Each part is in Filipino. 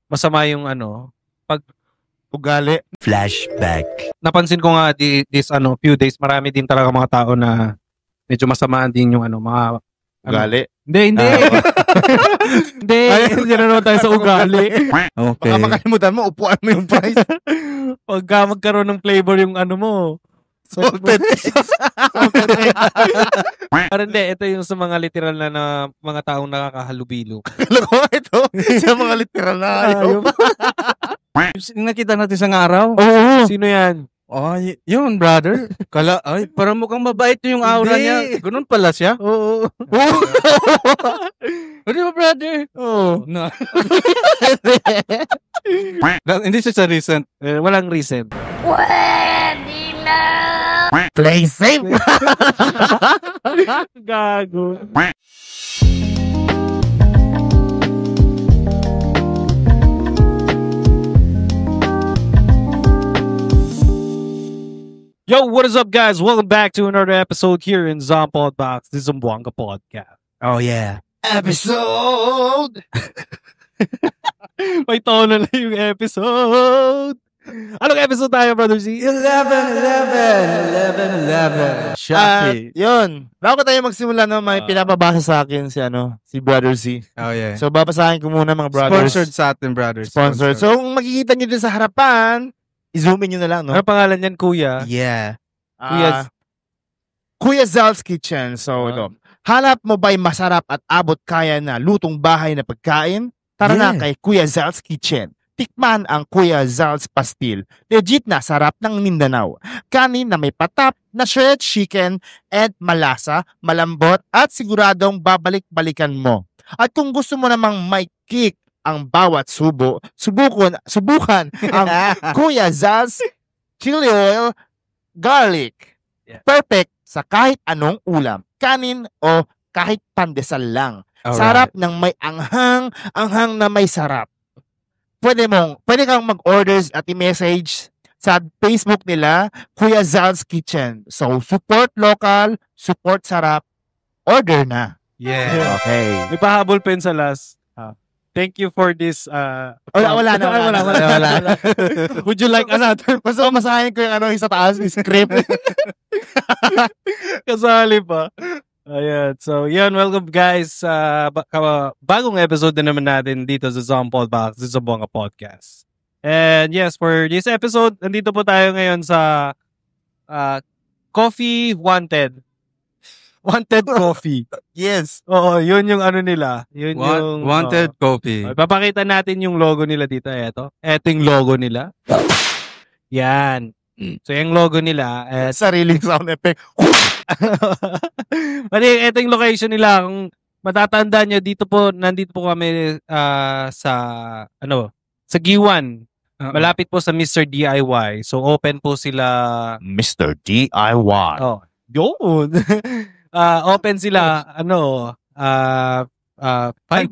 masama yung pag ugali. Flashback. Napansin ko nga this few days, marami din talaga mga tao na medyo masama din yung mga Ugali. Hindi. Hindi. Hindi na naman tayo sa ugali. Okay. Baka makalimutan mo, upuan mo yung price. Pagka magkaroon ng flavor yung mo. Salted eggs. Pero hindi, ito yung sa mga literal na mga taong nakakahalubilo. Alam ko, ito. Sa mga literal na ayaw. Nakita natin sa araw. Oo. Sino yan? Ay, yun, brother. Parang mukhang mabait yung aura niya. Ganun pala siya. Oo. Di ba, brother? Oo. No. Hindi siya sa recent. Walang reason. Pwede na. Play safe. Gago. Yo, what is up, guys? Welcome back to another episode here in Zompod Box, the Zamboanga Podcast. Oh, yeah. Episode. May tono na yung episode. Anong episode tayo, Brother Z? 11. Shocking. Yun. Bago tayo magsimula, may pinapabasa sa akin si Brother Z. Oh, yeah. So, babasahin ko muna mga brothers. Sponsored sa atin, brothers. Sponsored. So, kung makikita nyo din sa harapan, i-zoom in nyo na lang, no? Ano pangalan yan, Kuya? Yeah. Kuya Zal's Kitchen. So, ito. Hanap mo ba'y masarap at abot kaya na lutong bahay na pagkain? Tara na kay Kuya Zal's Kitchen. Tikman ang Kuya Zal's Pastil. Legit na sarap ng Mindanao. Kanin na may patap na shredded chicken and malasa, malambot at siguradong babalik-balikan mo. At kung gusto mo namang may kick ang bawat subukan ang Kuya Zal's Chili Oil Garlic. Yeah. Perfect sa kahit anong ulam, kanin o kahit pandesal lang. Alright. Sarap ng may anghang na may sarap. Pwede kang mag-orders at i-message sa Facebook nila, Kuya Zal's Kitchen. So, support local, support sarap, order na. Yeah. Okay. May pahabol pen sa last. Thank you for this. Wala na. Would you like another? Basta masahin ko yung sa taas, yung script. Kasali pa. Ayan. So, yan. Welcome, guys. Bagong episode na naman natin dito sa Zompod Box, sa Zamboanga Podcast. And yes, for this episode, nandito po tayo ngayon sa Coffee Wanted. Wanted Coffee. Yes. Oo, yun yung nila. Yun yung Wanted Coffee. Papakita natin yung logo nila dito. Ito yung logo nila. Yan. So, yung logo nila. Sariling sound effect. Pati, ito yung location nila. Kung matatandaan nyo, nandito po kami sa Giwan. Malapit po sa Mr. DIY. So, open po sila. Mr. DIY. Oh, yun. Open sila, 5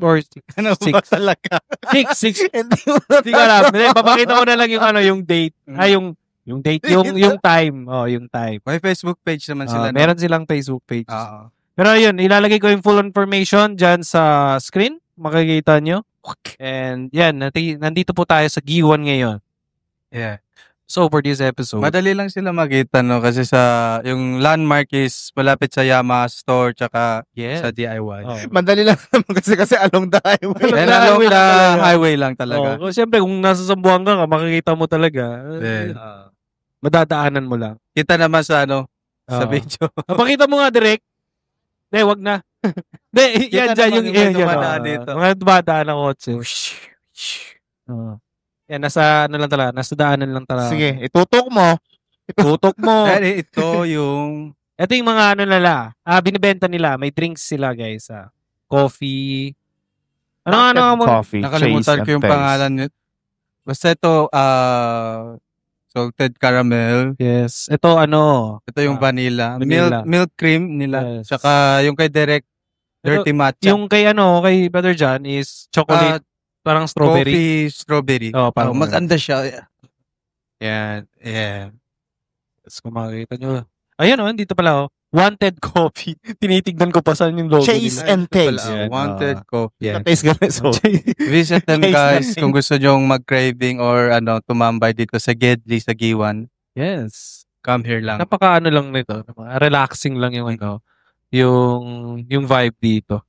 or 6. Ano ba talaga? 6. Hindi ko alam. Papakita ko na lang yung date. Yung date, yung time. Oh, yung time. May Facebook page naman sila. Meron silang Facebook page. Oo. Pero yun, ilalagay ko yung full information dyan sa screen. Makikita nyo. And yan, nandito po tayo sa Giwan ngayon. Yeah. So, for this episode. Madali lang sila makita, no? Kasi yung landmark is malapit sa Yamaha store tsaka sa DIY. Oh. Madali lang naman kasi along the highway. Then along the highway lang talaga. Oh, siyempre, kung nasa Zamboanga ka, makikita mo talaga. Madadaanan mo lang. Kita naman sa sa video. Pakita mo nga direct. Hindi, wag na. Hindi, yan dyan yung dumadaan dito. Mga dumadaan na kotse. Yan, nasa daanan lang talaga. Sige, itutok mo. Ito yung... Ito yung mga nila. Binibenta nila. May drinks sila, guys. Coffee. Coffee. Nakalimutan ko yung pangalan nito. Basta ito, salted caramel. Yes. Ito, Ito yung vanilla. Vanilla. Milk cream nila. Yes. Tsaka yung kay Direct, dirty matcha. Yung kay Brother John is chocolate. Parang strawberry. Coffee strawberry. Parang maganda siya. Yan. Tapos kung makikita nyo. Ayan dito pala Wanted Coffee. Tinitignan ko pa saan yung logo Chase nila. and Taste. Yan, Wanted coffee. Yan. Taste kami. So, Visit them Chase guys natin. kung gusto nyong mag-craving or tumambay dito sa Gedli sa Giwan. Yes. Come here lang. Napaka lang nito. Relaxing lang yung yung vibe dito.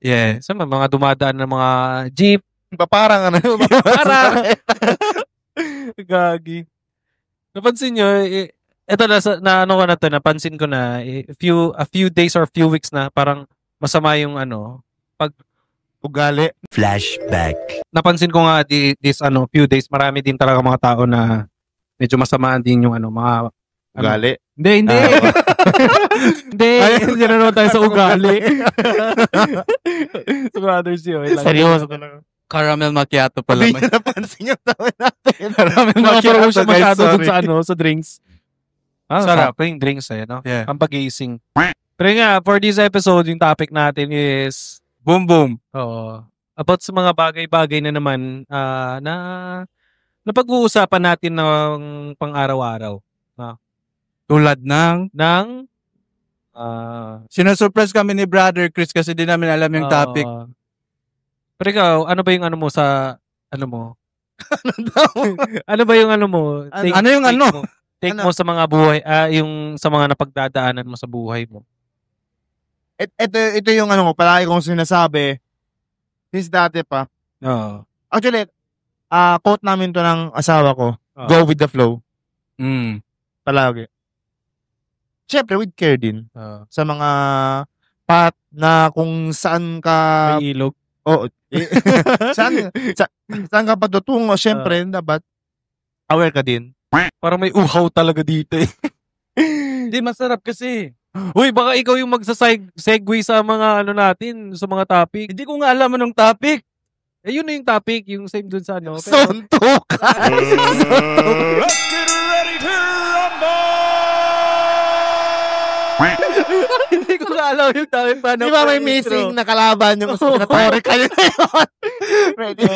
Yeah. Sa mga dumadaan ng mga jeep. parang Parang. Gagi. Napansin nyo, ito napansin ko na a few days or few weeks na parang masama yung ugali. napansin ko nga this few days marami din talaga mga tao na medyo masama din yung mga Ugali. Hindi. Hindi. Hindi na naman tayo sa ugali. So brothers yun. Seryoso talaga. Caramel macchiato pala. Hindi nyo napansin yung tawa natin. Caramel Nakaparang siya guys, masyado dun sorry. sa drinks. Sarap. Sarap yung drinks no? Yeah. Pampagising. Pero nga, for this episode, yung topic natin is Boom boom. about sa mga bagay-bagay na naman na napag-uusapan natin ng pang-araw-araw. Tulad ng sinasurprise kami ni Brother Chris kasi di namin alam yung topic. Pero ikaw, ano ba yung mo sa mo? Ano ba yung mo? Ano yung ano? Take mo sa mga buhay, yung sa mga napagdadaanan mo sa buhay mo. Ito yung palagi kong sinasabi since dati pa. Actually, quote namin to ng asawa ko. Go with the flow. Palagi. Siyempre, with care din. Sa mga path na kung saan ka... May ilog. Oo. Saan ka patutungo, siyempre, dapat aware ka din. Parang may uhaw talaga dito eh. Hindi, masarap kasi. Uy, baka ikaw yung magsa-segue sa mga natin, sa mga topic. Hindi ko nga alam anong topic. Yun na yung topic, yung same dun sa Pero, Suntok! Hindi ko nga alam yung topic. Paano Di ba may missing na kalaban yung respiratory kayo na yun? Ready?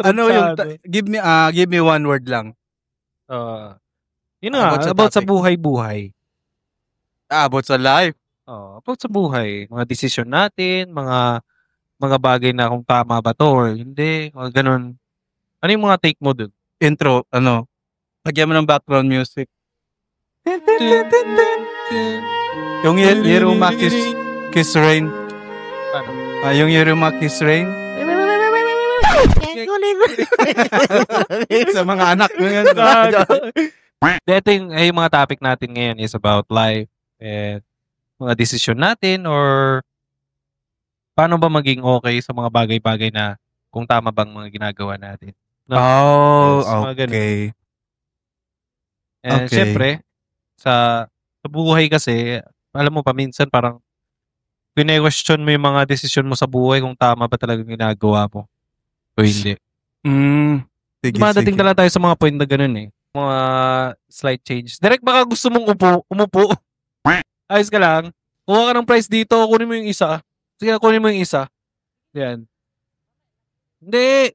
Ano yung give me one word lang. Yun nga, about sa topic. buhay-buhay. About sa life. About sa buhay. Mga desisyon natin, mga bagay na kung tama ba to or hindi, o ganun. Ano yung mga take mo dun? Intro, lagyan mo ng background music. Yung Yeruma Kiss Rain. Ano? Yung Yeruma Kiss Rain. Sa mga anak mo yan. Ito yung mga topic natin ngayon is about life and mga desisyon natin or paano ba maging okay sa mga bagay-bagay na kung tama bang mga ginagawa natin. No? Oh, Yes, mga ganun. okay. And Okay. syempre, sa buhay kasi, alam mo pa minsan parang pine-question mo yung mga desisyon mo sa buhay kung tama ba talaga yung ginagawa mo o hindi. Sige, Dumadating sige. talaga tayo sa mga point na ganun eh. Mga slight change. Direct baka gusto mong umupo. Ayos ka lang. Kuha ka ng price dito, kunin mo yung isa. Sige, kunin mo yung isa. Yan. Hindi,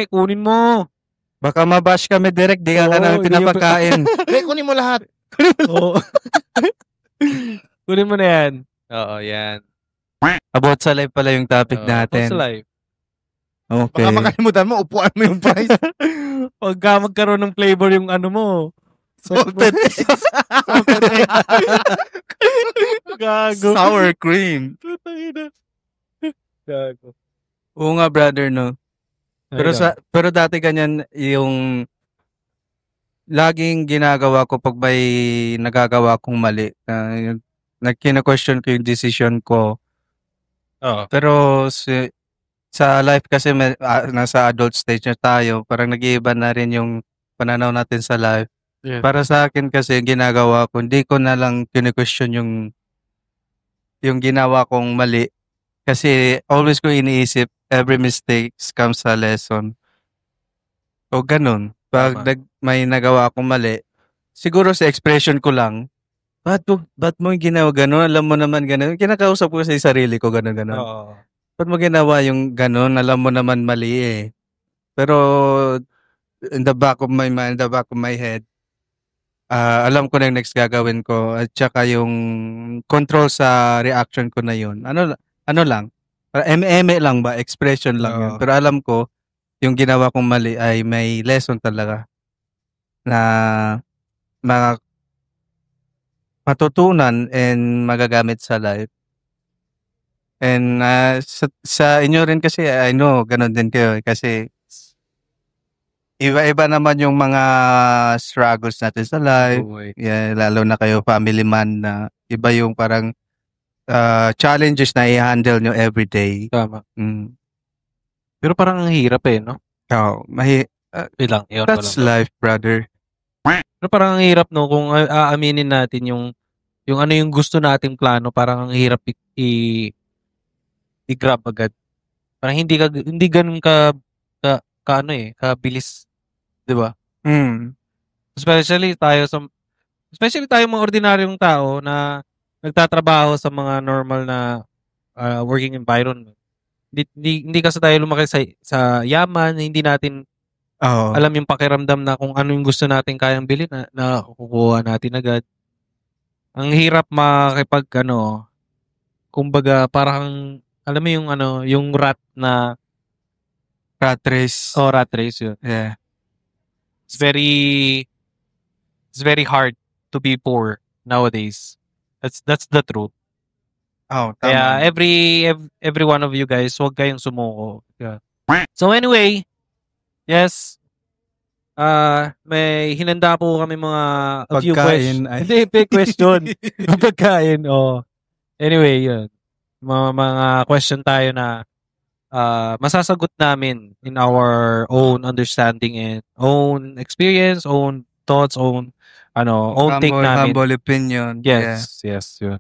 kunin mo. Baka mabash kami direct, di ka Oo, namin hindi pinapakain. Hindi, kunin mo lahat. Oo. Kunin mo na yan. Oo, yan. About sa life pala yung topic natin. About sa life. Okay. Baka makalimutan mo, upuan mo yung price. Pagka magkaroon ng flavor yung mo. Salted. Gago. Sour cream. Gago. Oo nga, brother, no? Pero dati ganyan yung laging ginagawa ko pag may nagagawa kong mali. Nagkina-question ko yung decision ko. Oo. Pero sa life kasi nasa adult stage na tayo, parang nag-iiba na rin yung pananaw natin sa life. Yeah. Para sa akin kasi ginagawa ko, hindi ko na lang kine-question yung ginawa kong mali. Kasi always ko iniisip, every mistake comes a lesson. O ganun. Pag may nagawa akong mali, siguro sa expression ko lang, ba't mo ginawa ganun? Alam mo naman ganun. Kinakausap ko kasi sarili ko ganun. Oo. Ba't mo ginawa yung ganun? Alam mo naman mali Pero in the back of my mind, in the back of my head, alam ko na yung next gagawin ko at saka yung control sa reaction ko na yun. Ano lang, eme lang ba, expression lang yun. Oo. Pero alam ko, yung ginawa kong mali ay may lesson talaga na matutunan and magagamit sa life. And sa inyo rin kasi, I know, ganun din kayo. Kasi iba-iba naman yung mga struggles natin sa life. Yeah, lalo na kayo family man na iba yung parang challenges na i-handle nyo everyday. Tama. Mm. Pero parang ang hirap no? Oh, Ilang, yun ko that's lang. life, brother. Pero parang ang hirap no kung aaminin natin yung ano yung gusto nating plano, parang ang hirap i-grab agad. Parang hindi ganun ka kabilis, 'di ba? Mm. Especially tayo mga ordinaryong tao na nagtatrabaho sa mga normal na working environment. Hindi kasi tayo lumaki sa yaman, hindi natin Oh. alam yung pakiramdam na kung ano yung gusto natin kayang bilhin na kukuha natin agad. Ang hirap kumbaga parang alam mo yung yung rat Race. yun. Yeah. It's very hard to be poor nowadays. That's the truth. Oh, tama. Kaya every one of you guys, huwag kayong sumuko. Yeah. So anyway, yes. May hinanda po kami a few questions. Pagkain. Hindi, question. Pagkain, oh. Anyway, yun. Mga question tayo na masasagot namin in our own understanding and own experience, own thoughts, own take namin. Humble opinion. Yes, yun.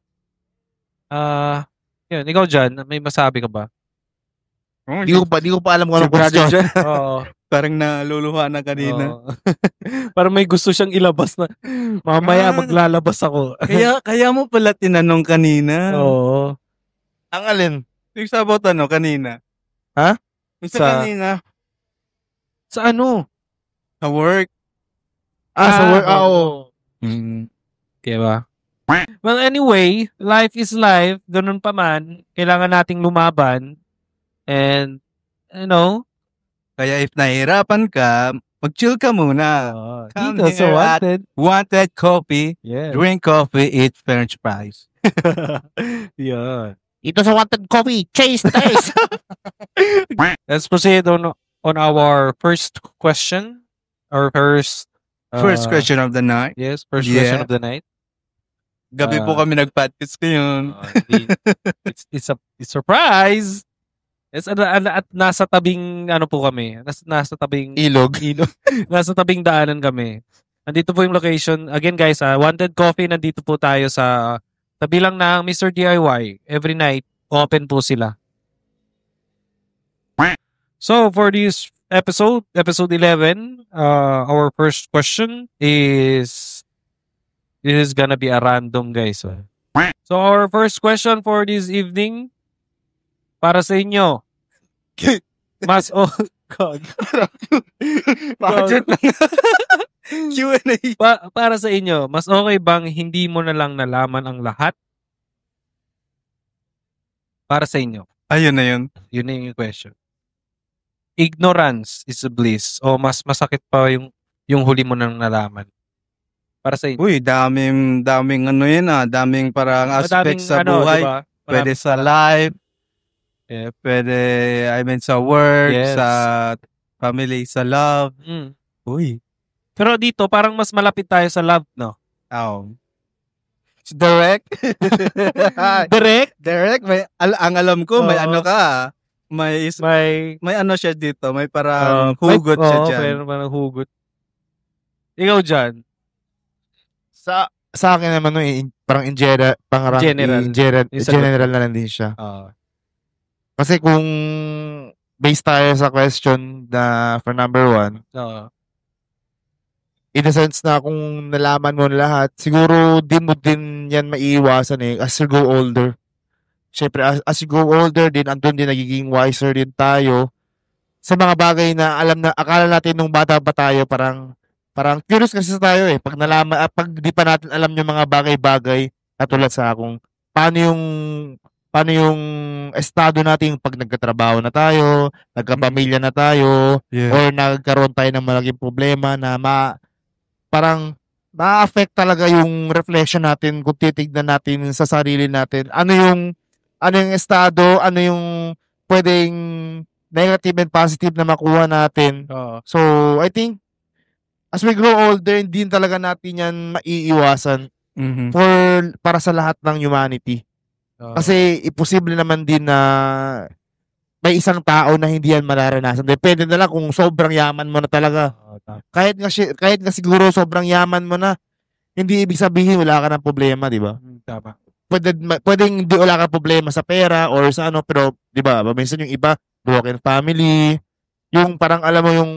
Yun, ikaw dyan, may masabi ka ba? Di ko pa alam kung anong brother question. dyan. Oo. Parang naluluha na kanina. Oo. Parang may gusto siyang ilabas na mamaya maglalabas ako. kaya mo pala tinanong kanina. Oo. Ang alin? Yung sabot kanina. Ha? Yung Sa- kanina. Sa ano? Sa work. Sa work. Oo. Diba? Well, anyway, life is life. Ganun pa man, kailangan nating lumaban. And, Kaya if nahihirapan ka, mag-chill ka muna. Come dito sa here at Wanted. Wanted Coffee. Yeah. Drink coffee, eat french fries. Yeah. Ito sa Wanted Coffee. Chase taste. Let's proceed on our first question. Our first First question of the night. Yes, first Yeah. question of the night. Gabi po kami nag-podcast ngayon. It's a surprise. At nasa tabing po kami. Nasa tabing Ilog. nasa tabing daanan kami. Nandito po yung location. Again guys, Wanted Coffee, nandito po tayo sa tabi lang ng Mr. DIY. Every night, open po sila. So, for this episode 11, our first question is gonna be a random, guys. So, our first question for this evening, para sa inyo, mas God. Budget lang. Q&A. Para sa inyo, mas okay bang hindi mo na lang nalaman ang lahat? Para sa inyo. Ayun na yun. Yun na yung question. Ignorance is a bliss o mas masakit pa yung huli mo nang nalaman? Para sa inyo. Uy, daming daming parang aspects sa buhay. Diba? Pwede sa life, pwede, sa work, Yes. sa family, sa love. Uy. Pero dito, parang mas malapit tayo sa love, no? Direct. Direct? Ang alam ko, may Oo. ano ka. May ano siya dito. May parang may- hugot siya oo, dyan. Pero parang hugot. Ikaw dyan. Sa akin naman, parang General. general na lang din siya. Kasi kung based tayo sa question na for number 1, in a sense na kung nalaman mo lahat, siguro di mo din yan maiiwasan as you go older. Siyempre, as you go older din, andun din nagiging wiser din tayo sa mga bagay na akala natin nung bata pa tayo, parang parang curious kasi tayo pag nalaman, pag di pa natin alam yung mga bagay-bagay, katulad sa kung paano yung estado natin pag nagkatrabaho na tayo, nagkapamilya na tayo, Yeah. or nagkaroon tayo ng malaking problema na parang ma-affect talaga yung reflection natin kung titignan natin sa sarili natin. Ano yung estado, ano yung pwedeng negative and positive na makuha natin. Oo. So, I think as we grow older, hindi talaga natin yan maiiwasan Mhm. para sa lahat ng humanity. Oo. Kasi imposible naman din na may isang tao na hindi yan mararanasan. Depende na lang kung sobrang yaman mo na talaga. Oo, tama. Kahit nga siguro sobrang yaman mo na, hindi ibig sabihin wala ka ng problema, di ba? Tama. Pwedeng hindi wala ka problema sa pera or sa ano, pero di ba, minsan yung iba, broken family, yung parang alam mo yung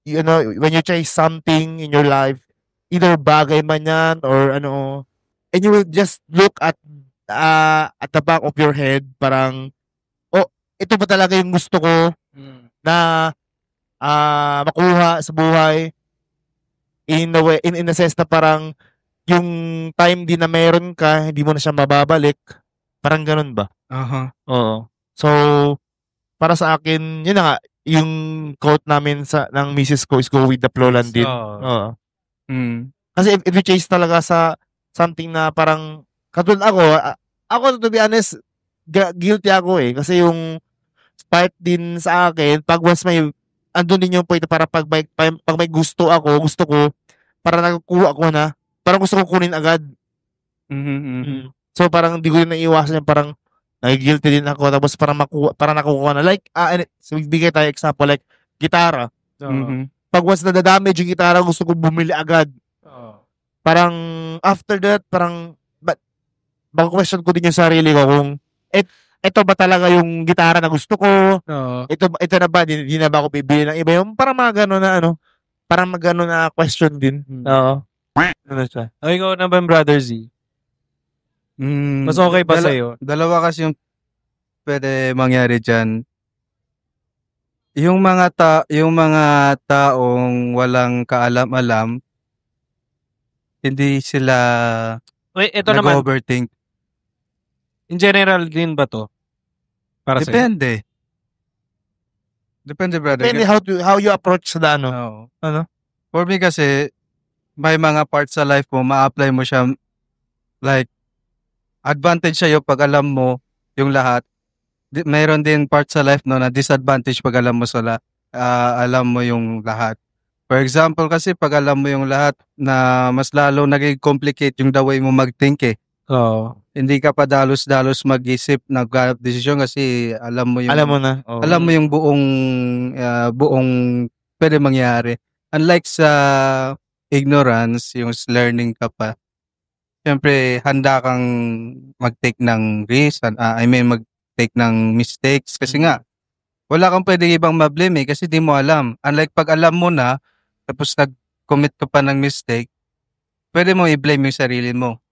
you know, when you try something in your life, either bagay man yan or ano, and you will just look at the back of your head, parang, oh, ito ba talaga yung gusto ko na makuha sa buhay, in a way, in a sense na parang yung time din na meron ka, hindi mo na siya mababalik, parang ganun ba? Aha. Oo. So, para sa akin, yun na nga, yung quote namin ng misis ko is go with the flow lang din. Oo. Oo. Mm. Kasi if you chase talaga sa something na parang, katulad ako to be honest, guilty ako kasi yung part din sa akin, pag once andun din yung point para pag may gusto ko, para nakukuha ko na, parang gusto ko kunin agad. Mhm, mhm. So parang hindi ko din naiiwasan yung parang nag-guilty din ako, tapos parang nakukuha na. Like, so bigay tayo example, like, gitara. Oo. Mhm. Pag once na damage yung gitara, gusto ko bumili agad. Oo. Parang, after that, parang, mag-question ko din yung sarili ko kung, ito ba talaga yung gitara na gusto ko? Oo. Ito na ba? Hindi na ba ako bibili ng iba? Yung parang mga gano'n na parang mga gano'n na question din. Oo. Ano siya? O, ikaw naman, Brother Z. Mm, Mas okay ba sa'yo? Dalawa kasi yung pwede mangyari dyan. Yung mga taong walang kaalam-alam, hindi sila Wait, ito naman. nag-overthink. In general din ba to? Para sa'yo? Depende. Depende, brother. Depende how you approach sa Oo. Ano? For me kasi, may mga parts sa life mo, ma-apply mo siya, like, advantage sa'yo pag alam mo yung lahat. Mayroon din parts sa life na disadvantage pag alam mo alam mo yung lahat. For example kasi pag alam mo yung lahat na mas lalo naging complicate yung the way mo mag-think Oo. Hindi ka pa dalos-dalos mag-isip, nag-grab decision kasi alam mo yung Alam mo na. Oo. alam mo yung buong pwede mangyari. Unlike sa ignorance, yung learning ka pa. Siyempre, handa kang mag-take ng risk, mag-take ng mistakes kasi nga wala kang pwedeng ibang ma-blame kasi di mo alam. Unlike pag alam mo na tapos nag-commit ka pa ng mistake, pwede mo i-blame yung sarili mo.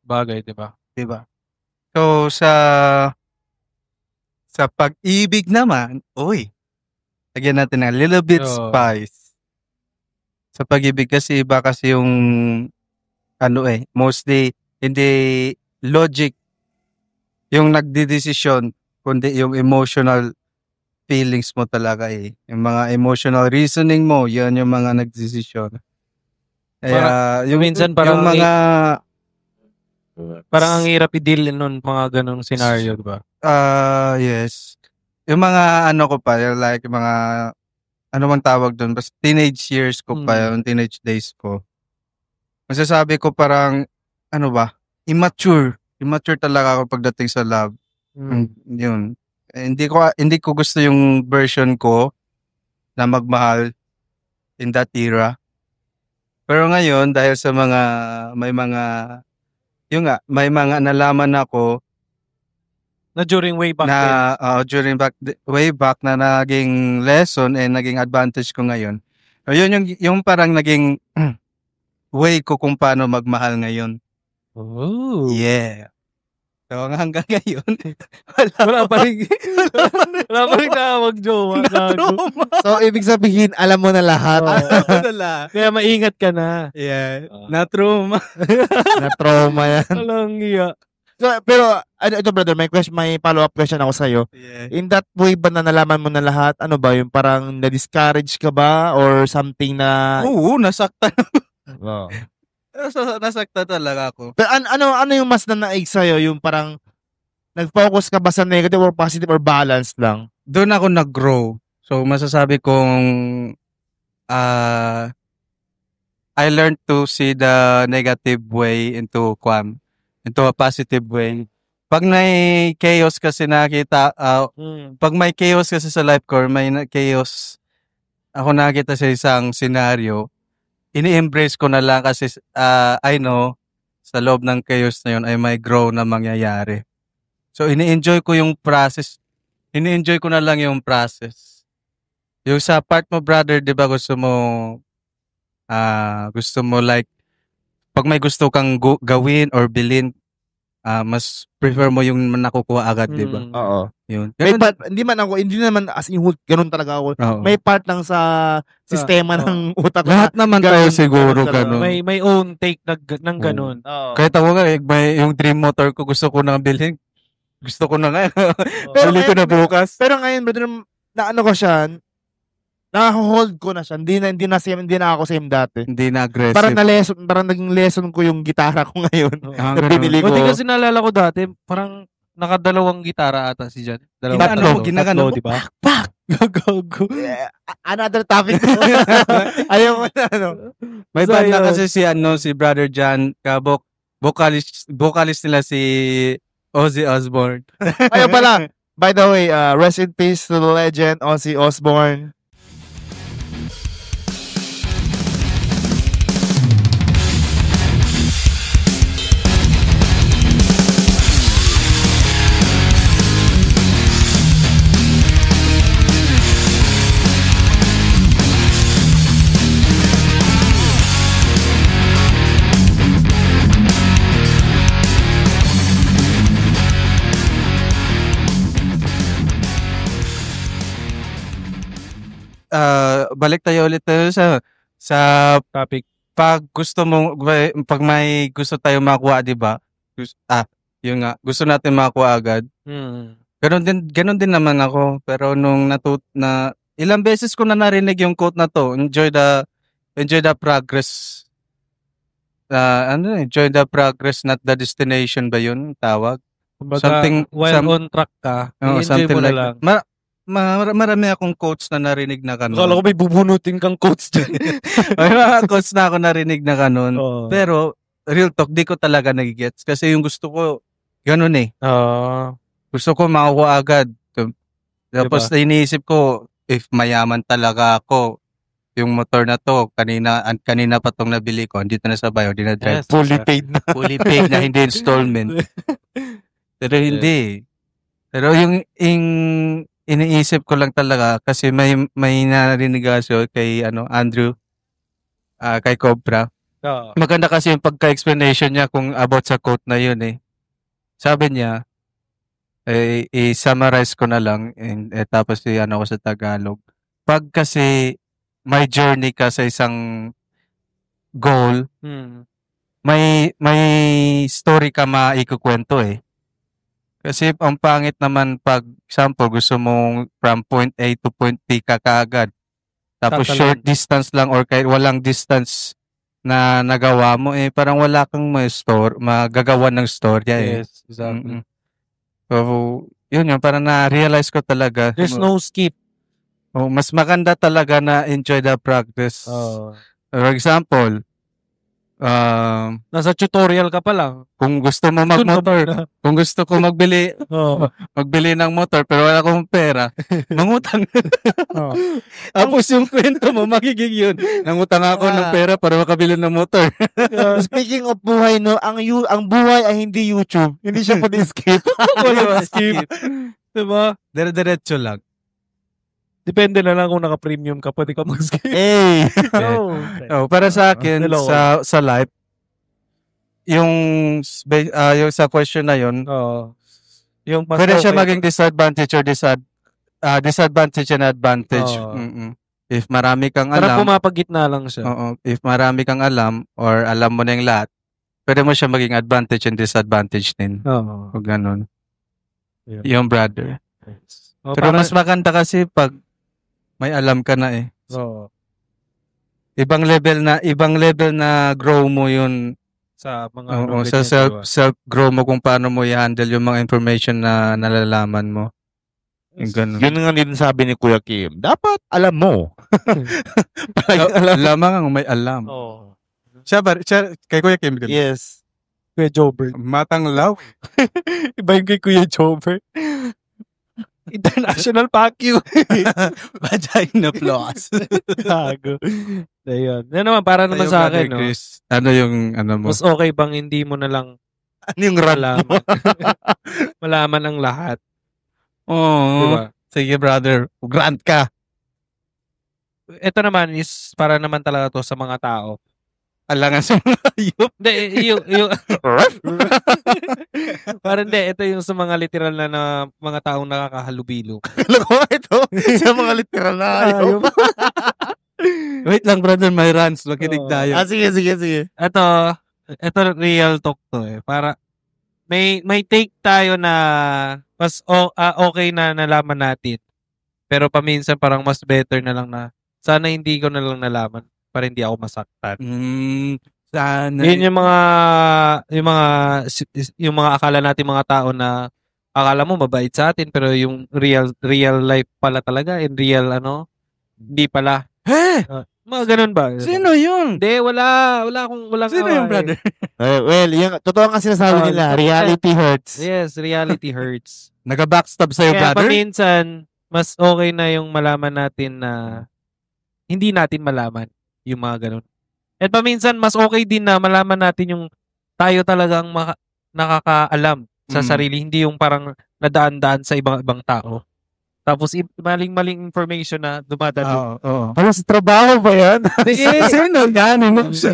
Bagay, di ba? Diba? So, sa pag-ibig naman, lagyan natin ng little bit Oo. spice. Sa pag-ibig kasi, iba kasi yung, mostly, hindi logic yung nagdidesisyon, kundi yung emotional feelings mo talaga Yung mga emotional reasoning mo, yan yung mga nagdesisyon. Kaya, minsan parang yung mga, Parang ang hirap i-deal nun mga ganong scenario, di ba? yes. Yung mga ko pa, like yung mga ano mang tawag doon, basta teenage years ko pa, yung teenage days ko. Masasabi ko parang immature talaga ako pagdating sa love. Yun. Hindi ko gusto yung version ko na magmahal in that era. Pero ngayon dahil sa may mga nalaman ako Na during way back na way back na naging lesson and naging advantage ko ngayon. Yun yung parang naging way ko kung paano magmahal ngayon. Oh. Yeah. So hanggang ngayon, Wala pa rin tawag jowa. Na-trauma. So, ibig sabihin, alam mo na lahat. Kaya maingat ka na. Yeah. Na-trauma. Na-trauma yan. Walang iya. So, pero, ito brother, may follow-up question ako sa'yo. Yeah. In that way ba na nalaman mo na lahat? Ano ba, yung parang na-discourage ka ba? Or something na... Oo, nasaktan. Oh. Nasaktan talaga ako. Pero ano yung mas nanaig sa'yo? Yung parang nag-focus ka ba sa negative or positive or balance lang? Doon ako nag-grow. So, masasabi kong I learned to see the negative way into a positive way. Pag may chaos kasi nakita, pag may chaos kasi sa life ko, chaos, ako nakita sa isang scenario, ini-embrace ko na lang kasi I know sa loob ng chaos na yun ay may grow na mangyayari. So, ini-enjoy ko yung process. Ini-enjoy ko na lang yung process. Yung sa part mo, brother, di ba gusto mo like, pag may gusto kang gawin or bilhin, mas prefer mo yung nakukuha agad, di ba? Oo. Yun. May Ganun, part, hindi naman as in ganun talaga ako. oo. May part lang sa sistema ng utak ko. Lahat naman tayo ganun siguro talaga. ganun. May own take ng ganun. Oo. Kahit ako nga, yung dream motor ko gusto ko na bilhin. Gusto ko na nga. Pero Bili ko na bukas. Pero ngayon, brother, na ano ko siya, na-hold ko na siya. Hindi na ako same dati. Hindi na aggressive. Parang naging lesson ko yung gitara ko ngayon. Ah, Na ganun. binili ko. Buti kasi naalala ko dati, parang nakadalawang gitara ata si Jan. Ginagano mo, di ba? Pak! Gago. Another topic. Ayaw mo na, ano. May So, banda yun. kasi si Brother Jan Kabok. Vocalist nila si Ozzy Osbourne. Ayaw pala. By the way, rest in peace to the legend, Ozzy Osbourne. Balik tayo ulit sa Topic. pag may gusto tayo makuha, di ba? Yun nga, gusto natin makuha agad. Ganun din naman ako. Pero nung ilang beses ko na narinig yung quote na to, enjoy the progress. Enjoy the progress, not the destination ba yun tawag? Kumbaga, while on track ka, Oh, i-enjoy something mo na like lang. that. Marami akong quotes na narinig na ganun. Akala ko may bubunutin kang quotes dyan. May mga quotes na ako narinig na ganun. Oo. Pero, real talk, di ko talaga nagigets. Kasi yung gusto ko, ganun eh. Gusto ko makuha agad. Tapos iniisip ko, if mayaman talaga ako, yung motor na to, kanina pa tong nabili ko, andito na sa bayo, di na drive. Yes, Fully sir. paid na. Fully paid na, hindi installment. Pero hindi. Pero yung iniisip ko lang talaga kasi may narinig ako kay Andrew, kay Cobra. Oo. Maganda kasi yung pagka-explanation niya kung about sa quote na yun eh. Sabi niya, i-summarize ko na lang tapos ko sa Tagalog. Pag kasi may journey ka sa isang goal, may story ka maikukwento eh. Kasi ang pangit naman pag, example, gusto mong from point A to point B ka kaagad. Tapos Tatalan. short distance lang or kahit walang distance na nagawa mo, parang wala kang magagawa ng storya eh. Yes, exactly. Mm-mm. So, yun parang na-realize ko talaga. There's no skip. Mas maganda talaga na enjoy the progress. For example, Nasa tutorial ka pa lang. kung gusto mo magmotor, kung gusto ko magbili ng motor pero wala akong pera, mangutang. Tapos yung kwento mo, magiging yun. Nangutang ako ng pera para makabili ng motor. Speaking of buhay, no, ang buhay ay hindi YouTube. Hindi siya pwede skip. Walang skip. Diba? Dire-diretso lang. Depende na lang kung naka-premium ka, pwede ka mag-skip. Hey! Para sa akin, Hello. sa life, yung sa question na yun, Yung pwede siya maging disadvantage or disadvantage and advantage. Oo. If marami kang Parang alam, pumapagitna lang siya. if marami kang alam or alam mo na yung lahat, pwede mo siya maging advantage and disadvantage din. Oo. O ganun. Yun. Yung brother. O, Pero mas maganda kasi pag may alam ka na eh. Oo. Ibang level na grow mo yun. Sa mga Oo, knowledge sa niya, diba? self grow mo kung paano mo i-handle yung mga information na nalalaman mo. Yung ganun. Yun nga din sabi ni Kuya Kim. Dapat alam mo. Palagi alam. Lamang ang may alam. Oo. Siya, kay Kuya Kim. Yes. Kuya Jobert. Matanglaw. Iba yung kay Kuya Jobert. International Pacquiao. Vagina floss. Gago. Ayun. Yan naman, para naman Sa'yo, sa Brother akin, no? Chris, ano yung ano mo? Mas okay bang hindi mo na lang Ano yung rant mo? malaman ang lahat. Oo. Diba? Sige, brother. Grant ka. Ito naman is para naman talaga to sa mga tao. Alangan sa mga hayop. Hindi, yung parang hindi, ito yung sa mga literal na mga taong nakakahalubilo. Alam ko ito. Sa mga literal na ayaw. Wait lang, brother. May rants. Makinig Oo. tayo. Sige. Ito real talk to eh. Para may take tayo na mas okay na nalaman natin. Pero paminsan parang mas better na lang na sana hindi ko na lang nalaman para hindi ako masaktan. Sana. Yun yung mga akala natin mga tao na akala mo mabait sa atin pero yung real life pala talaga in real hindi pala. Mga ganun ba? Sino yun? Hindi, wala Sino yung brother? Well, yung totoo nga sinasabi nila, reality hurts. Yes, reality hurts. Nag-backstab sa'yo, Kaya brother? paminsan, mas okay na yung malaman natin na hindi natin malaman yung mga ganun. At paminsan, mas okay din na malaman natin yung tayo talagang nakakaalam sa sarili, hindi yung parang nadaan-daan sa ibang tao. Tapos maling-maling information na dumadalo. Oo. Ano sa trabaho ba yan? Sino yan?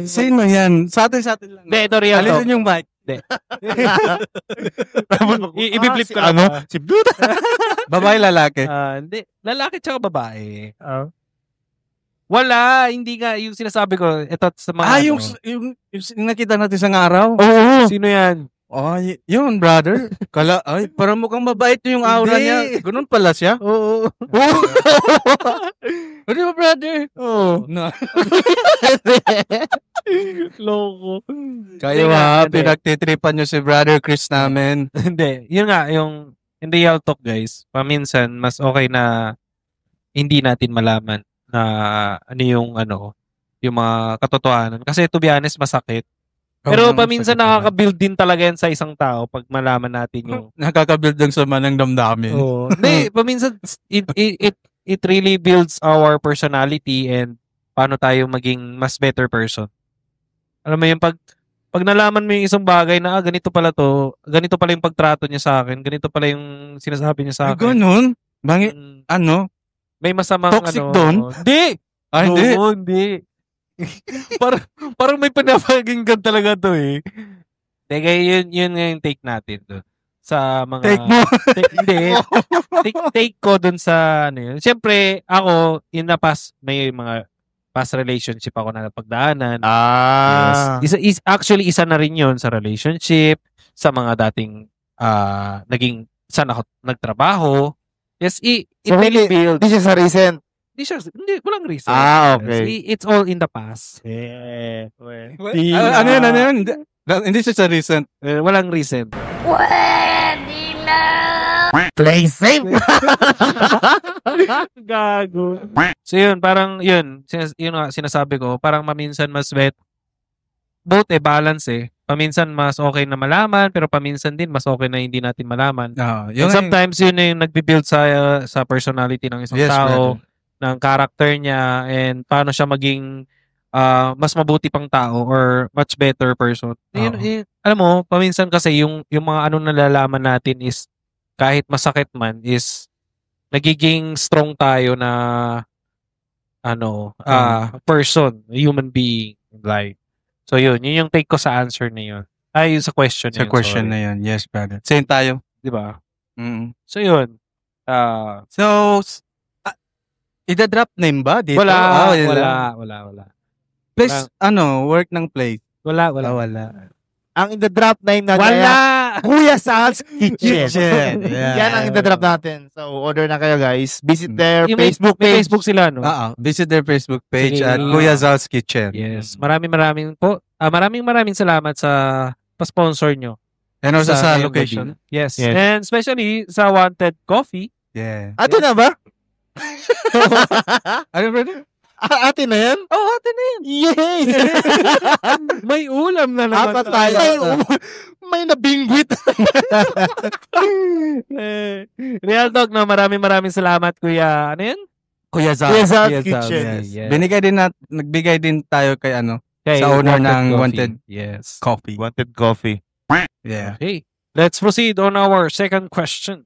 Sino yan? Sa atin lang. Hindi, ito real talk. Alisin yung mic. I-flip ko lang. Ano? Si Buda. Babae, lalaki. Hindi. Lalaki tsaka babae. Wala. Hindi nga. Yung sinasabi ko, ito sa mga Yung nakita natin sa araw? Oo. Sino yan? Yun, brother. Parang mukhang mabait yung aura Hindi. niya. Ganun pala siya. Oo. Di ba, brother? Oo. No. Loko. Kayo pinagtitripan nyo si brother Chris namin. Hindi. Yun nga, yung in real talk, guys, paminsan, mas okay na hindi natin malaman na yung mga katotohanan. Kasi to be honest, masakit. Pero paminsan nakaka-build din talaga yan sa isang tao pag malaman natin yung... Nakaka-build ng sama ng damdamin. Oo. Hindi, paminsan it really builds our personality and paano tayo maging mas better person. Alam mo yung pag nalaman mo yung isang bagay na ganito pala to, ganito pala yung pagtrato niya sa akin, ganito pala yung sinasabi niya sa akin. Ganun? May masamang Toxic doon? Hindi! Hindi. Oo, hindi. parang may pinapakinggan talaga to eh. Teka, yun nga yung take natin doon. Sa mga... Take mo? Hindi. Take ko doon sa yun. Siyempre, ako, in the past, may mga past relationship ako na napagdaanan. Yes. Actually, isa na rin yun sa relationship, sa mga dating naging saan ako nagtrabaho. Yes, it really builds. Hindi siya sa recent. Hindi, walang reason. Okay. It's all in the past. Ano yun? Hindi siya sa recent. Walang reason. Pwede na. Play safe. Gago. So yun, parang yun nga sinasabi ko, parang maminsan mas both balance eh. Paminsan mas okay na malaman, pero paminsan din mas okay na hindi natin malaman. And sometimes yun na yung nagbi-build sa personality ng isang tao, ng character niya, and paano siya maging mas mabuti pang tao or much better person. Yun, alam mo, paminsan kasi yung mga nalalaman natin is kahit masakit man is nagiging strong tayo na person, human being, like. So yun yung take ko sa answer na yun. Yung sa question na yun. Sa question na yun, yes, brother. Same tayo. Di ba? Mm. So yun. So, ida-drop name ba dito? wala, Ah, wala. Place, work ng place. Wala. Ang in-the-drop name natin Wala! ay Kuya Sal's Kitchen. Kitchen. Yeah. Yan ang in-the-drop natin. So, order na kayo guys. Visit their Yung may- Facebook may page. Facebook sila, no? Visit their Facebook page Sige. at Kuya Zal's Kitchen. Yes. Maraming po. Maraming salamat sa pa-sponsor nyo. And also sa ngayong location. gabi. Yes. Yes. And especially sa Wanted Coffee. Yeah. Atin na ba? Ano, brother? Atin na yan? Oh, atin na yun. Yay! May ulam na naman. Apat tayo. May nabingwit. Real talk, no? Maraming salamat, Kuya. Ano yan? Kuya Zal. Kuya Zal's Kuya Zal, Kitchen. yes. Nagbigay din tayo kay Kay sa owner ng Coffee. Wanted Yes. Coffee. Wanted Coffee. Yeah. Okay. Let's proceed on our second question.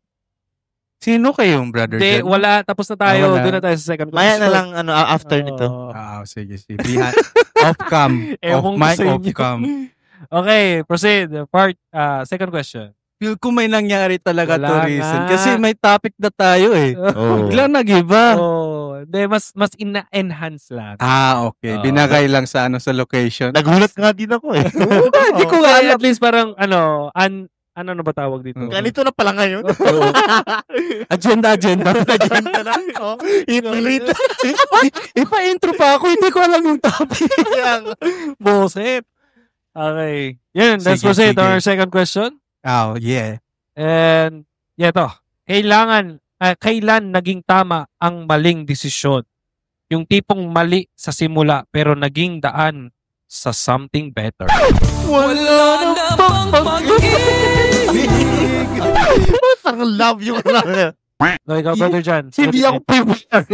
Sino kayong brother? Hindi, dyan? wala. Tapos na tayo. Wala. Doon na tayo sa second question. Maya na lang after nito. Sige. Behind, off-cam. Ewan ko Off-mic, sa inyo. off-cam. Okay, proceed. Second question. Feel ko may nangyari talaga Wala to reason. nga. Kasi may topic na tayo eh. Oh. Bigla nag-iba. Hindi, mas ina-enhance lang. Okay. Oo. Binagay lang sa sa location. Nagulat nga din ako eh. Hindi ko Kaya alam. at least parang, ano na ba tawag dito? Ganito na pala ngayon. Agenda. Agenda na. Oh, inulit. Ipa-intro pa ako. Hindi ko alam yung topic. Bullshit. Okay. Yan, let's Sige, proceed sige. to our second question. Oh, yeah. And, to. Kailan naging tama ang maling desisyon? Yung tipong mali sa simula pero naging daan sa something better. Wala na bang Parang love yung lang. No, ikaw, Brother John. Hindi ako prepared.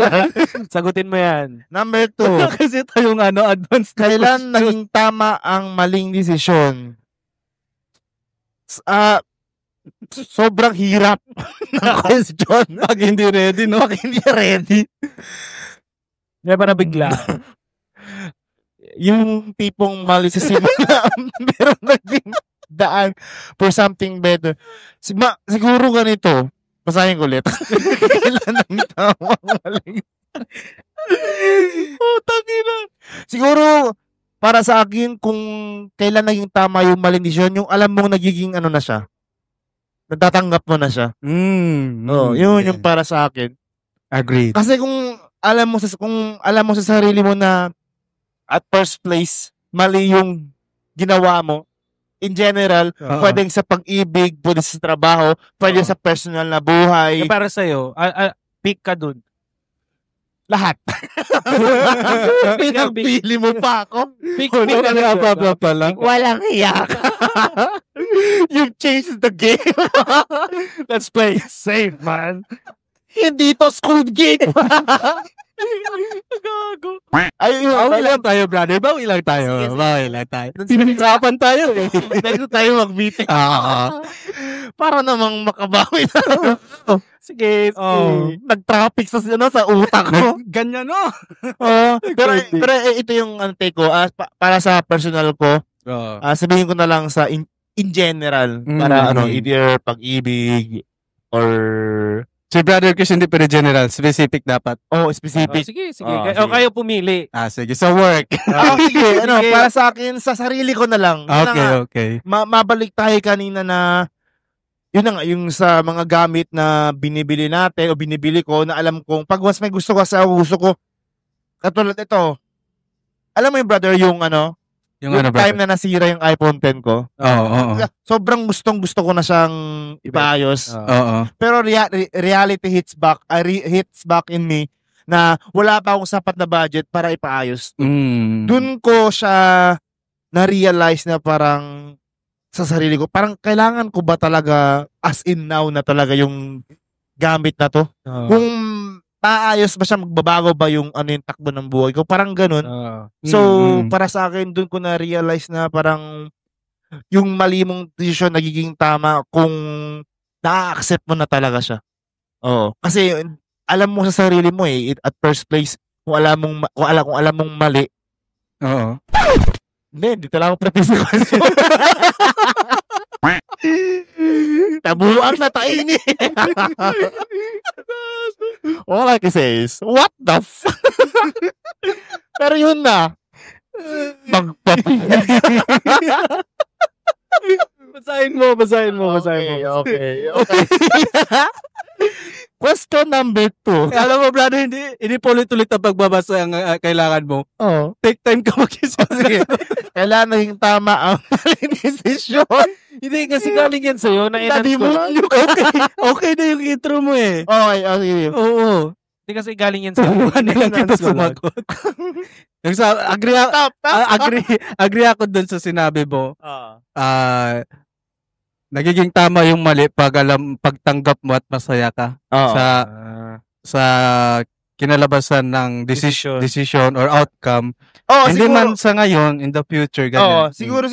Sagutin mo yan. Number 2. Kasi tayong advanced. Kailan naging tama ang maling desisyon? Sobrang hirap ng question. Pag hindi ready, no? Pag hindi ready. Hindi ba nabigla? Yung tipong mali sa simula, pero naging daan for something better. Siguro ganito. Basahin ko ulit. Kailan naging tama ang maling tangina. Siguro, para sa akin, kung kailan naging tama yung maling desisyon, yung alam mong nagiging na siya. Natatanggap mo na siya. Yun yung para sa akin. Agreed. Kasi kung alam mo sa sarili mo na at first place, mali yung ginawa mo, in general, pwedeng sa pag-ibig, pwede sa trabaho, pwede sa personal na buhay, Para sa'yo, pick ka dun. lahat. Pinagpili mo pa ako. Pick pa lang. Walang iyak. You changed the game. Let's play it safe, man. Hindi to Squid Game. Gago. Ayun, Bawi lang tayo, brother. Bawi lang tayo. Pinahirapan tayo eh. Dito tayo mag-meeting. Para namang makabawi na. Sige. Nag-traffic sa utak ko. Ganyan, no? Pero ito yung take ko. Para sa personal ko, sabihin ko na lang sa in general. Para either pag-ibig or... Si brother Chris hindi pero general. Specific dapat. Specific. Sige. Sige. Kayo pumili. Sige. So work. Sige. Para sa akin, sa sarili ko na lang. Yun na nga. Okay. Mabalik tayo kanina na yun na nga, yung sa mga gamit na binibili natin o binibili ko na alam kong pag once may gusto ko sa gusto ko, katulad ito, alam mo yung brother, yung time na nasira yung iPhone 10 ko. Sobrang gusto ko na siyang ipaayos. Pero reality hits back in me na wala pa akong sapat na budget para ipaayos. Doon ko siya na-realize na parang sa sarili ko, parang kailangan ko ba talaga as in now na talaga yung gamit na to? Kung maayos ba siya, magbabago ba yung yung takbo ng buhay ko? Parang ganun. So, para sa akin, dun ko na-realize na parang yung mali mong decision nagiging tama kung na-accept mo na talaga siya. Kasi alam mo sa sarili mo at first place, kung alam mong mali. Hindi talaga ako practice ko. Tabuang na tayo ni. All I can say is, what the Pero yun na. Basahin mo. Okay. Question number 2. Alam mo, brother, hindi ulit-ulit ang pagbabasa ang kailangan mo. Oh. Take time ka mag-isip. Sige. Kailangan naging tama ang desisyon. Hindi kasi galing yan sa'yo. Sabi mo, Okay na yung intro mo eh. Okay. Oo. Hindi kasi galing yan sa'yo. Ano lang kita sumagot. Agree ako dun sa sinabi mo. Nagiging tama yung mali pagtanggap mo at masaya ka sa kinalabasan ng decision or outcome. Hindi siguro, man sa ngayon, in the future, ganyan. siguro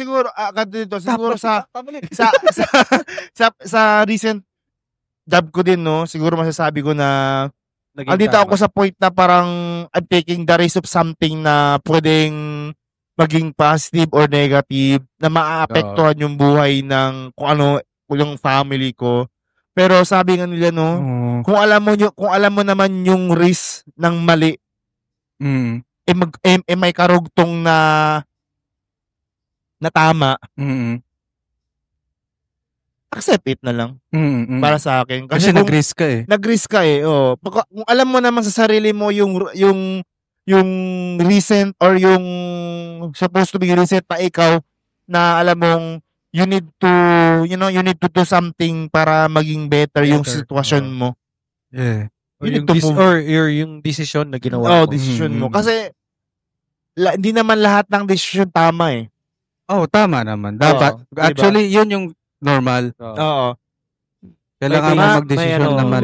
sa recent job ko din, no, siguro masasabi ko na andito ako sa point na parang I'm taking the risk of something na pwedeng maging positive or negative na maaapektuhan yung buhay ng kung ano yung family ko. Pero sabi nga nila, no, kung alam mo naman yung risk ng mali, may karugtong na tama, accept it na lang para sa akin. Kasi nag-risk ka eh. Nag-risk ka eh. Kung alam mo naman sa sarili mo yung recent or yung supposed to be recent pa ikaw na alam mong you need to do something para maging better yung sitwasyon mo. Yeah. Yung decision na ginawa mo. Decision mo. Kasi hindi naman lahat ng decision tama eh. Tama naman. Dapat. Actually, yun yung normal. Oo. Kailangan mo mag-decision naman.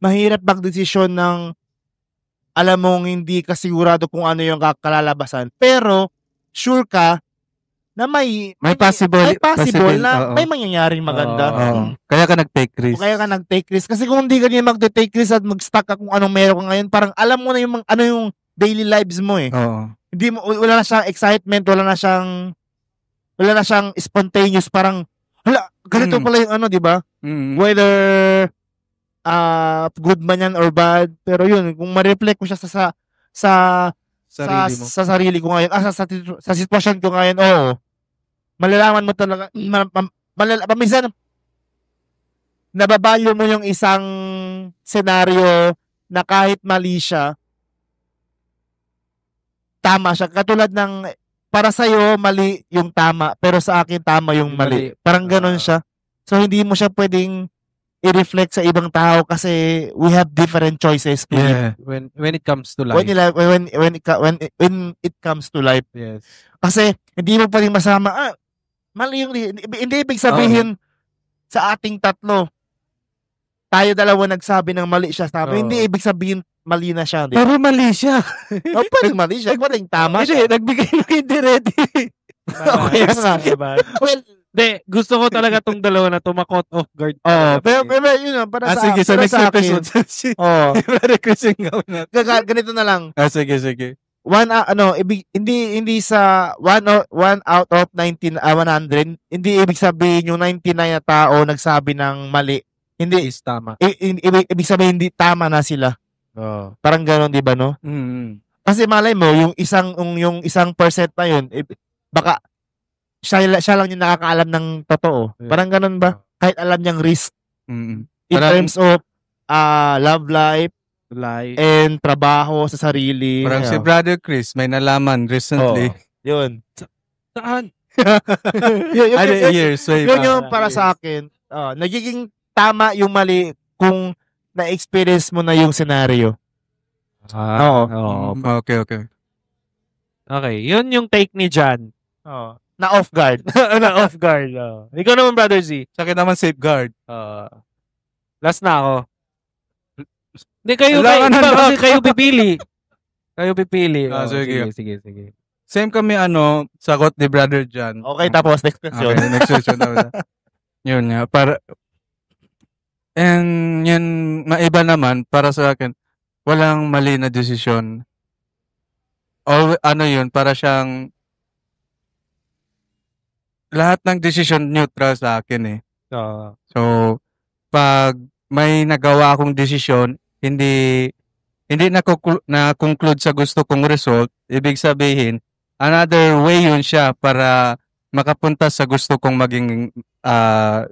Mahirap mag-decision ng alam mong hindi ka sigurado kung ano yung kalalabasan. Pero, sure ka na may possible na may mangyayaring maganda. Kaya ka nag-take risk. Kasi kung hindi ka niya mag-take risk at mag-stuck ka kung anong meron ka ngayon, parang alam mo na yung ano yung daily lives mo eh. Hindi mo, wala na siyang excitement, wala na siyang spontaneous, parang, ganito pala yung ano, di ba? Whether good man yan or bad, pero yun, kung ma-reflect mo siya sa sarili ko ngayon, sa sitwasyon ko ngayon, malalaman mo talaga, minsan, nababalyo mo yung isang senaryo na kahit mali siya, tama siya. Katulad ng, para sa'yo, mali yung tama, pero sa akin, tama yung mali. Parang ganun siya. So, hindi mo siya pwedeng i-reflect sa ibang tao kasi we have different choices to live. When it comes to life. When it comes to life. Yes. Kasi hindi mo pwedeng masama, mali yung, hindi ibig sabihin sa ating tatlo, tayo dalawa nagsabi ng mali siya sa amin. Hindi ibig sabihin mali na siya. Diba? Pero mali siya. Pwedeng mali siya. Pwedeng tama siya. Nagbigay ng hindi ready. Okay nga. Well, gusto ko talaga tong dalawa na to ma-caught off guard. Pero yun na, para sige, sa next episode. Ganito na lang. Sige. Hindi sa 1 out of 100, hindi ibig sabihin yung 99 na tao nagsabi ng mali. Hindi is tama. Ibig sabihin hindi tama na sila. Parang gano'n, di ba, no? Kasi malay mo, yung isang percent na yun, baka siya lang yung nakakaalam ng totoo. Parang ganun ba? Kahit alam niyang risk. In terms of love life, and trabaho sa sarili. Parang si Brother Chris, may nalaman recently. Yun. Saan? Years. Yun yung para sa akin. Nagiging tama yung mali kung na-experience mo na yung scenario. Okay. Okay. Yun yung take ni Jan. Na off guard. Na off guard. Ikaw naman, Brother Z. Sa akin naman safeguard. Last na ako. Hindi, kasi kayo pipili. Sige. Same kami, sagot ni Brother Jan. Okay, tapos next question. Okay, next question. Yun nga. And yun, maiba naman, para sa akin, walang mali na desisyon. Yun, para siyang lahat ng decision neutral sa akin eh. Oo. So, pag may nagawa akong desisyon, hindi na-conclude sa gusto kong result, ibig sabihin, another way yun siya para makapunta sa gusto kong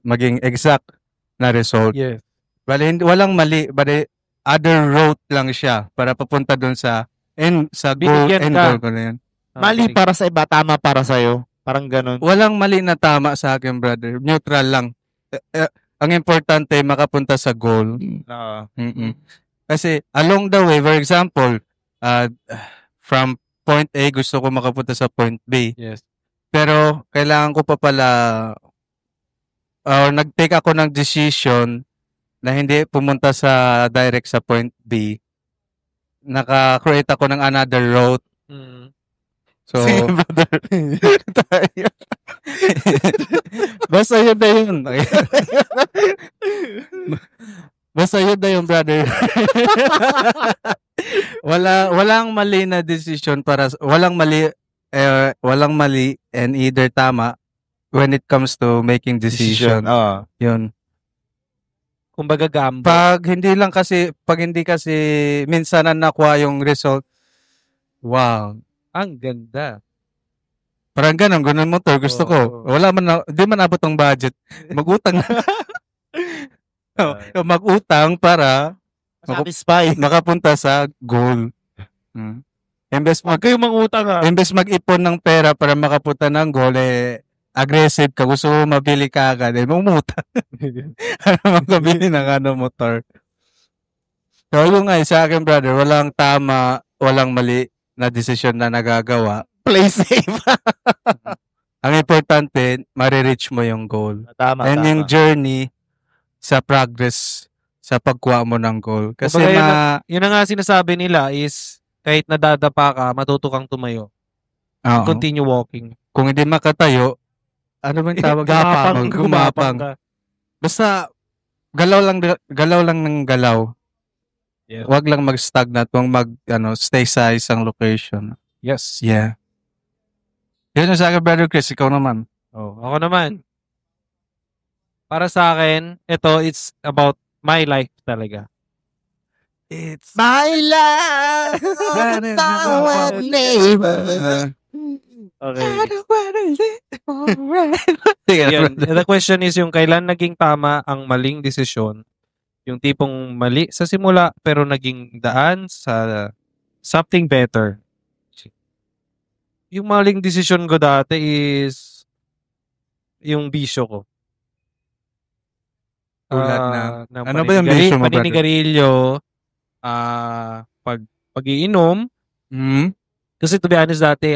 maging exact na result. Yes. Bali, walang mali, bali, other route lang siya para papunta dun sa goal, Binigyan end ka. goal ko na yun. Mali para sa iba, tama para sa'yo. Parang ganun. Walang mali na tama sa akin, brother. Neutral lang. Ang importante, makapunta sa goal. Oo. Mm-mm. Kasi along the way, for example, from point A, gusto ko makapunta sa point B. Yes. Pero kailangan ko pa pala, nag-take ako ng decision na hindi pumunta sa direct sa point B. Naka-create ako ng another route. Mm. So, Sige, brother. Tayo. basta yun na yun. Basta yun na yun, brother. Walang mali na decision walang mali and either tama when it comes to making decision. Oo. Yun. Kumbaga gambo. Pag hindi kasi minsan na nakuha yung result, wow. Ang ganda. Parang ganun motor. Gusto ko. Di man abot ang budget. Mag-utang na. Mag-utang para Satisfy. makapunta sa goal. Huwag kayong mangutang ha. Imbes mag-ipon ng pera para makapunta ng goal, aggressive ka. Gusto mo mabili ka agad. Mumutang. Para makabili ng motor. So, yung sa akin, brother, walang tama, walang mali na desisyon na nagagawa. Play safe. Ang importante, marireach mo yung goal. Tama, And tama. yung journey sa progress sa pagkuha mo ng goal. Kasi Kumbaga, yun na nga sinasabi nila is kahit nadadapa ka, matuto kang tumayo. Oo. Continue walking. Kung hindi makatayo, ano ba yung tawag? Gumapang. ka. Basta, galaw lang ng galaw. Yes. Huwag lang mag-stagnant, huwag stay sa isang location. Yes. Yeah. Yun yung sa akin, brother Chris, ikaw naman. Ako naman. Para sa akin, it's about my life talaga. It's My life. Tawad neighbor. Okay. Sige, Yan. brother. The question is yung kailan naging tama ang maling desisyon. Yung tipong mali sa simula pero naging daan sa something better. Yung maling desisyon ko dati is yung bisyo ko. Tulad ng ano ba yung bisyo mo, brother? paninigarilyo, pag-iinom. Kasi to be honest dati,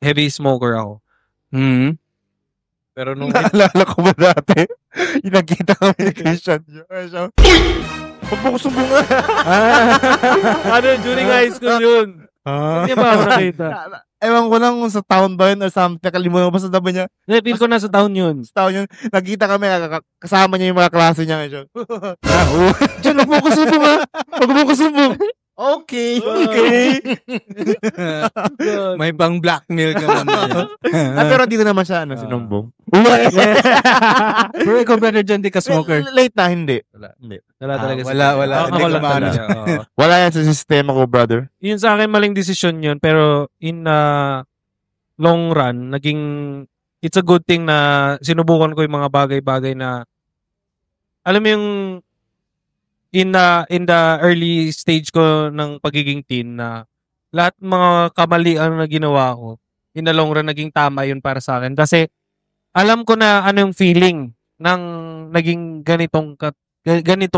heavy smoker ako. Pero nung Naalala ko ba dati? Yung nakita kami ni Christian. Huwag mo ko sumbungan. during high school yun. Hindi ba ako nakita? Ewan ko lang kung sa town ba yun or something. Nakalimutan ko basta sabi niya. Hindi, feel ko nasa town yun. Sa town yun. Nagkita kami. Kasama niya yung mga klase niya. Diyan, huwag mo ko sumbong ha. Huwag mo ko sumbong. Okay. May bang blackmail ka naman. Pero di ko naman siya sinumbong. Pero ikaw, brother John, di ka smoker. Late na, hindi. Wala talaga. wala. Ako Hindi lang ko maano. talaga. Oo. Wala yan sa sistema ko, brother. Yun sa akin maling desisyon yun, pero in long run, it's a good thing na sinubukan ko yung mga bagay-bagay na alam mo yung in the early stage ko ng pagiging teen na lahat mga kamalian na ginawa ko, in the long run, naging tama yun para sa akin. Kasi alam ko na ano yung feeling ng naging ganito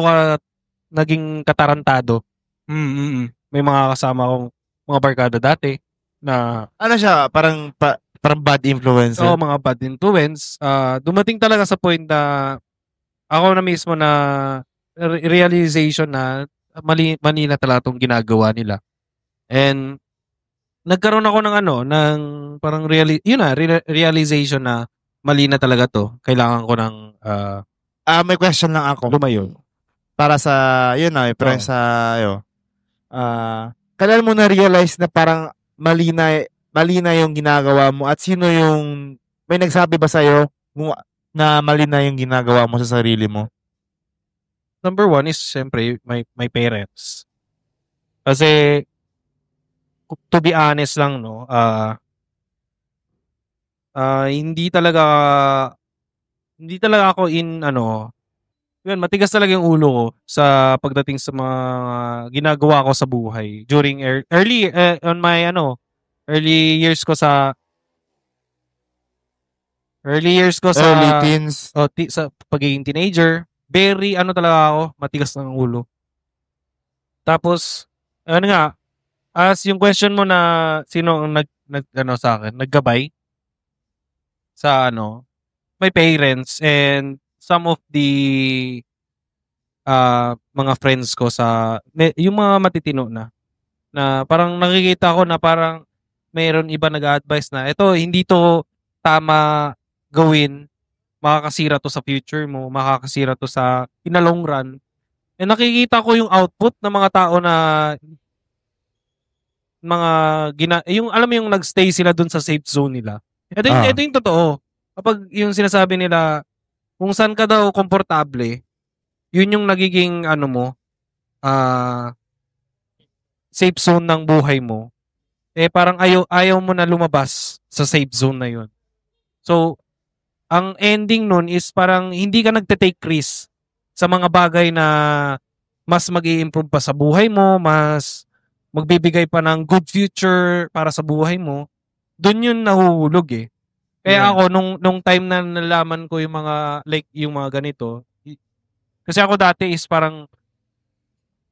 ka naging katarantado. May mga kasama kong mga barkada dati na Ano siya? Parang bad influence. mga bad influence. Dumating talaga sa point na ako na mismo na realization na mali na talaga itong ginagawa nila. And nagkaroon ako ng parang realization na mali na talaga to. Kailangan ko ng may question lang ako. lumayo. Para sa, sa, kailan mo na-realize na parang mali na mali na yung ginagawa mo at sino yung may nagsabi ba sa'yo na mali na yung ginagawa mo sa sarili mo? Number one is, syempre, my parents. Kasi, to be honest lang, no, hindi talaga ako yun, matigas talaga yung ulo ko sa pagdating sa mga ginagawa ko sa buhay during early years ko sa Early teens. sa pagiging teenager. Very talaga ako, matigas ng ulo. Tapos nga, as yung question mo na sino ang sa akin, naggabay sa my parents and some of the mga friends ko yung mga matitino na parang nakikita ko na parang mayroon iba nag-a-advise na ito hindi to tama gawin, makakasira to sa future mo, makakasira to sa in the long run. And nakikita ko yung output ng mga tao na yung alam mo yung nagstay sila dun sa safe zone nila. Ito yung totoo. Kapag yung sinasabi nila kung saan ka daw komportable, yun yung nagiging safe zone ng buhay mo. Parang ayaw mo na lumabas sa safe zone na yun. So, ang ending nun is parang hindi ka nagte-take risk sa mga bagay na mas mag-i-improve pa sa buhay mo, mas magbibigay pa ng good future para sa buhay mo. Doon yun nahuhulog eh. Kaya ako, nung time na nalaman ko yung mga, yung mga ganito, kasi ako dati is parang,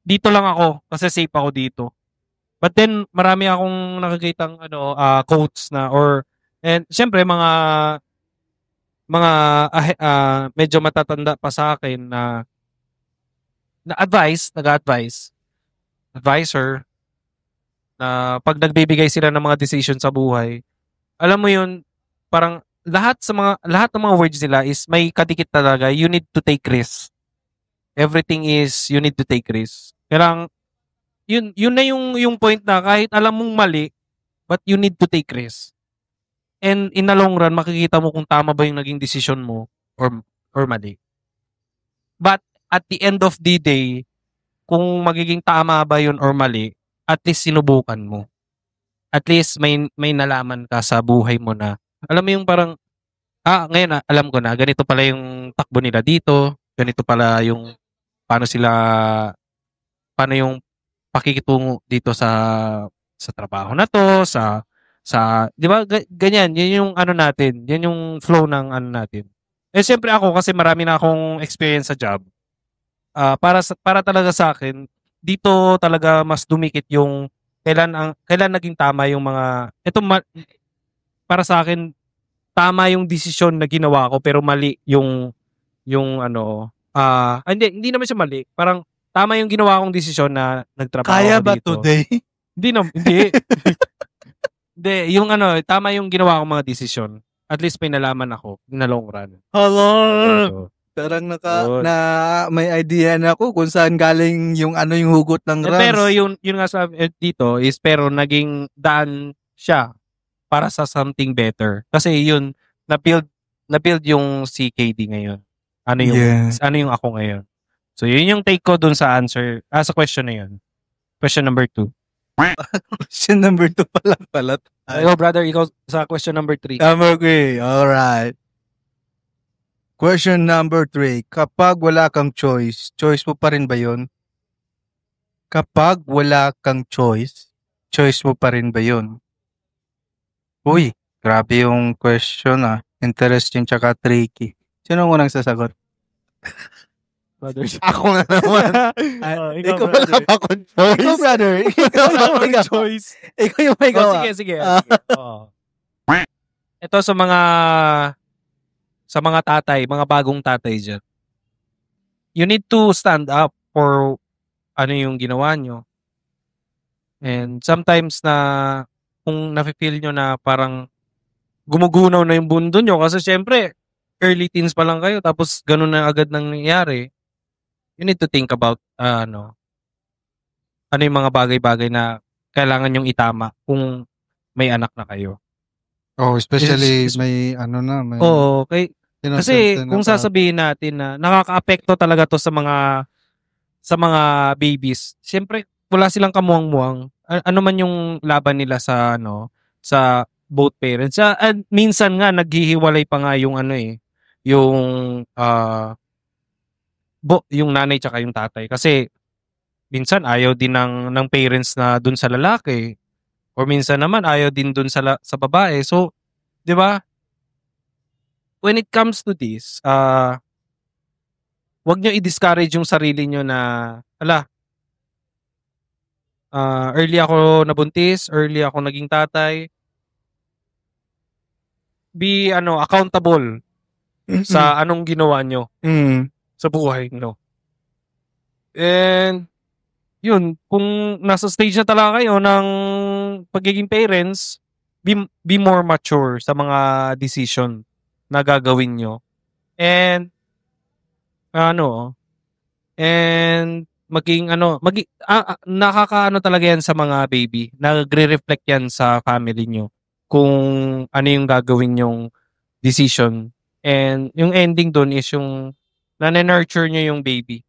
dito lang ako, kasi safe ako dito. But then, marami akong nakikitang, quotes na, and syempre, mga medyo matatanda pa sa akin na advisor, na pag nagbibigay sila ng mga decision sa buhay, alam mo yun, parang lahat ng mga words nila is may kadikit talaga, you need to take risks. Everything is you need to take risks. Kailangan yun na yung point na kahit alam mong mali, but you need to take risks. And in the long run, makikita mo kung tama ba yung naging decision mo or mali. But at the end of the day, kung magiging tama ba yun or mali, at least sinubukan mo. At least may nalaman ka sa buhay mo na, alam mo yung parang, ngayon alam ko na, ganito pala yung takbo nila dito, ganito pala yung paano yung pakikitungo dito sa trabaho na to, sa 'di ba ganyan, yun yung natin, yan yung flow ng natin. Siyempre ako kasi marami na akong experience sa job. Para talaga sa akin, dito talaga mas dumikit yung kailan naging tama yung mga para sa akin tama yung desisyon na ginawa ko pero mali yung hindi naman siya mali. Parang tama yung ginawa kong desisyon na nagtrabaho Kaya ako ba dito. today? Hindi. Hindi, yung tama yung ginawa kong mga desisyon. At least may nalaman ako in the long run. Hello. So, Parang Yun. may idea na ako kung saan galing yung yung hugot ng Rams. pero yun nga sabi dito is pero naging daan siya para sa something better. Kasi yun na-build yung CKD ngayon. Ano yung ako ngayon. So yun yung take ko dun sa answer, sa question na yun. Question number 2. Question number 2 pala. Brother, ikaw sa question number 3. Okay, alright. Question number 3. Kapag wala kang choice mo pa rin ba yun? Kapag wala kang choice mo pa rin ba yun? Uy, grabe yung question Interesting tsaka tricky. Sino ang unang sasagot? Brother. Ako na naman. Ikaw wala pa akong choice. Ikaw, brother. Ikaw choice. Ikaw yung may gawa. Sige. Oo. Ito sa mga tatay, mga bagong tatay dyan. You need to stand up for ano yung ginawa nyo. And sometimes na kung nafe-feel nyo na parang gumugunaw na yung mundo nyo kasi syempre early teens pa lang kayo tapos ganun na agad nang nangyayari. You need to think about ano yung mga bagay-bagay na kailangan yung itama kung may anak na kayo. Oh, especially Is- may ano na, may Oo, kasi innocent na kung bata. sasabihin natin na nakakaapekto talaga to sa mga babies. Siyempre wala silang kamuwang-muwang. Ano man yung laban nila sa both parents. At minsan nga naghihiwalay pa nga yung yung yung nanay tsaka yung tatay kasi minsan ayaw din ng parents na dun sa lalaki or minsan naman ayaw din dun sa babae. So, 'di ba? When it comes to this, wag nyo i-discourage yung sarili nyo na early ako nabuntis, early ako naging tatay. Be accountable sa anong ginawa nyo sa buhay nyo. And yun, kung nasa stage na talaga kayo ng pagiging parents, be more mature sa mga decision na gagawin nyo. And maging nakakaano talaga yan sa mga baby. Nagre-reflect yan sa family nyo kung ano yung gagawin yung decision. And yung ending dun is yung nurture nyo yung baby.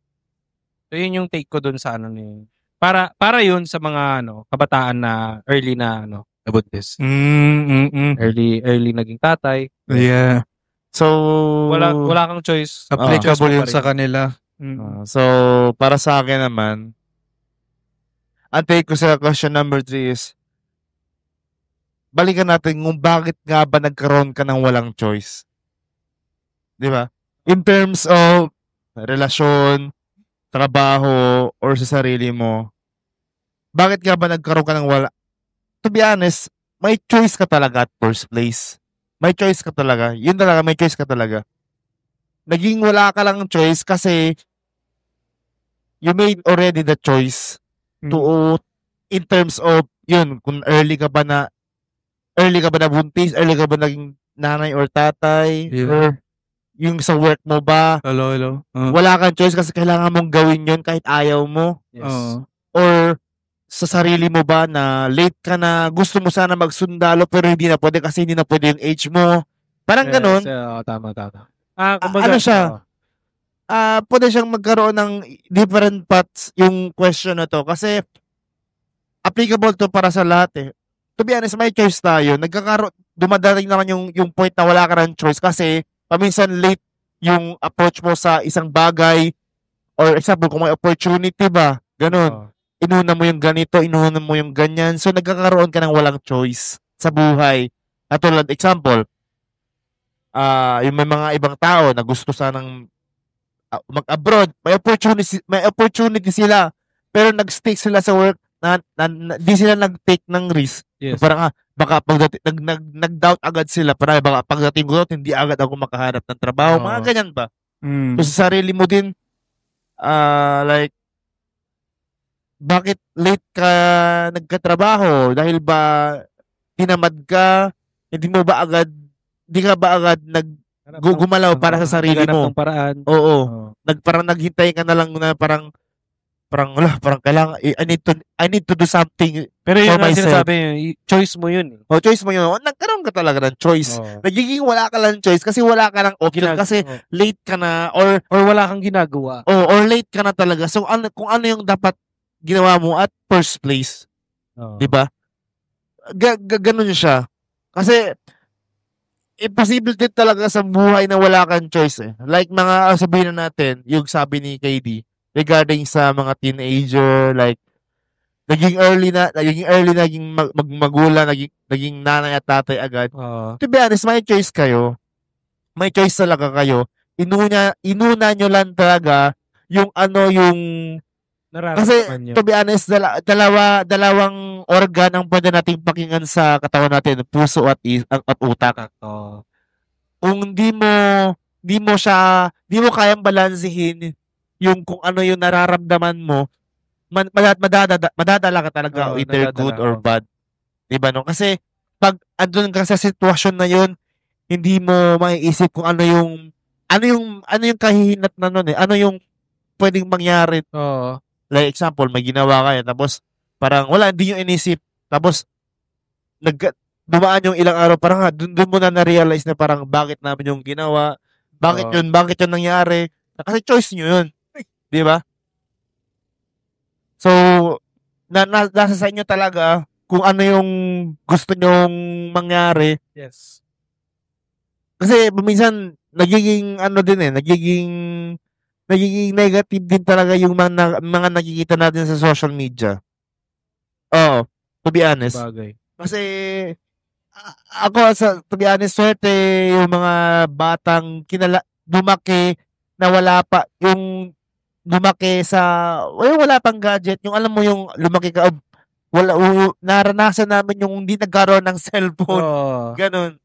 So yun yung take ko dun sa yun. Para yun sa mga kabataan na early na about this. Early naging tatay. Yeah. So, Wala kang choice. Applicable Choice mo yun pa sa rin. kanila. so, para sa akin naman, ang take ko sa question number 3 is, balikan natin kung bakit nga ba nagkaroon ka ng walang choice. Di ba? In terms of relasyon, trabaho, or sa sarili mo, bakit nga ba nagkaroon ka ng wala? To be honest, may choice ka talaga at first place. May choice ka talaga. Yun talaga, may choice ka talaga. Naging wala ka lang choice kasi you made already the choice to in terms of yun, kung early ka ba na buntis, early ka ba naging nanay or tatay, Yeah. or yung sa work mo ba, Hello. wala kang choice kasi kailangan mong gawin yun kahit ayaw mo, Yes. or sa sarili mo ba na late ka na, gusto mo sana magsundalo pero hindi na pwede kasi hindi na pwede yung age mo. Parang ganun. Tama. Ano siya? Pwede siyang magkaroon ng different paths yung question na to kasi applicable to para sa lahat eh. To be honest, may choice tayo. Dumadating naman yung point na wala ka ng choice kasi paminsan late yung approach mo sa isang bagay or example, kung may opportunity ba, ganun. Inuna mo yung ganito, inuna mo yung ganyan. So, nagkakaroon ka ng walang choice sa buhay. Katulad, example, yung may mga ibang tao na gusto sanang mag-abroad, may opportunity sila, pero nag-stick sila sa work na di sila nag-take ng risk. Yes. Parang baka nag-doubt agad sila, para baka pagdating ko doon, hindi agad ako makahanap ng trabaho, mga ganyan ba? So, sa sarili mo din, like, bakit late ka nagkatrabaho? Dahil ba tinamad ka? Hindi ka ba agad gumalaw para sa sarili mo? Ng paraan. Oo. Parang naghintay ka na lang na parang kailangan, I need to do something Pero for yun nga myself. sinasabi, choice mo yun. O, choice mo yun. Nagkaroon ka talaga ng choice. Nagiging wala ka lang choice kasi wala ka ng option kasi late ka na or wala kang ginagawa. or late ka na talaga. So, kung ano yung dapat ginawa mo at first place. Di ba? Ganun siya. Kasi, imposible din talaga sa buhay na wala kang choice eh. Like sabihin na natin, yung sabi ni KD, regarding sa mga teenager, like, naging early naging magulang, naging nanay at tatay agad. To be honest, may choice kayo. May choice talaga kayo. Inuna nyo lang talaga yung kasi, to be honest, dalawang organ ang pwede nating pakinggan sa katawan natin, puso at utak. Kung di mo kayang balansehin yung kung ano yung nararamdaman mo, madadala ka talaga, either good or bad. Diba no? Kasi, pag andun ka sa sitwasyon na yun, hindi mo maiisip kung ano yung kahihinat na nun eh. Ano yung pwedeng mangyari. Like example, may ginawa kayo, tapos parang wala, hindi nyo inisip. Tapos, dumaan yung ilang araw, parang doon mo na na-realize na parang bakit namin yung ginawa, bakit yun nangyari. Kasi choice nyo yun. Di ba? So, nasa sa inyo talaga kung ano yung gusto nyong mangyari. Yes. Kasi minsan, nagiging negative din talaga yung mga nakikita natin sa social media. Oo, to be honest. Bagay. Kasi, to be honest, swerte yung mga batang lumaki na wala pang gadget. Yung alam mo yung lumaki ka, naranasan namin yung hindi nagkaroon ng cellphone. Oh. Ganon.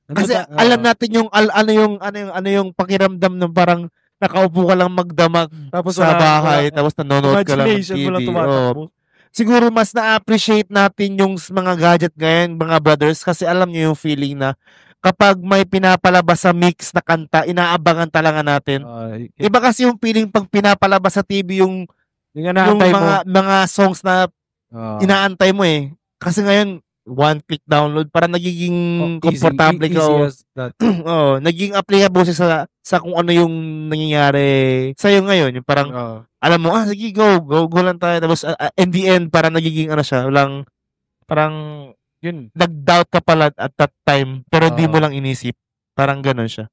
Kasi alam natin yung ano yung pakiramdam ng parang nakaupo ka lang magdamag tapos sa bahay, tapos nanonood ka lang ng TV. Siguro mas na-appreciate natin yung mga gadget ngayon, mga brothers, kasi alam niyo yung feeling na kapag may pinapalabas sa mix na kanta, inaabangan talaga natin. Iba kasi yung feeling pag pinapalabas sa TV yung mga songs na inaantay mo eh. Kasi ngayon, one-click download, para nagiging komportable ka. Naging applicable sa kung ano yung nangyayari sa'yo ngayon. Yung parang, alam mo, sige, go lang tayo. Tapos, in the end, parang nagiging parang, yun, nag-doubt ka pala at that time, pero di mo lang inisip. Parang ganun siya.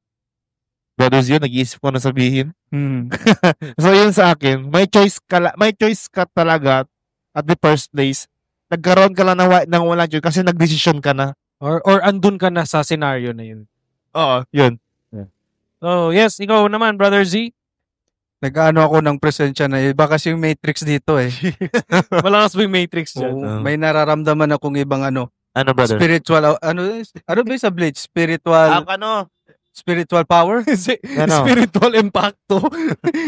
Brothers, yun, nag-iisip ko na sabihin. So, yun sa akin, may choice ka talaga at the first place. Nagkaroon ka lang ng walang choice kasi nagdesisyon ka na. Or andun ka na sa scenario na yun. Oo, yun. Yeah. So, yes, ikaw naman, Brother Z. Nag-ano ako ng presensya na iba kasi yung Matrix dito eh. Malakas ba yung Matrix dyan? May nararamdaman akong ibang Ano, brother? spiritual, ano ba yung sa Bleach? Spiritual power? Spiritual impacto.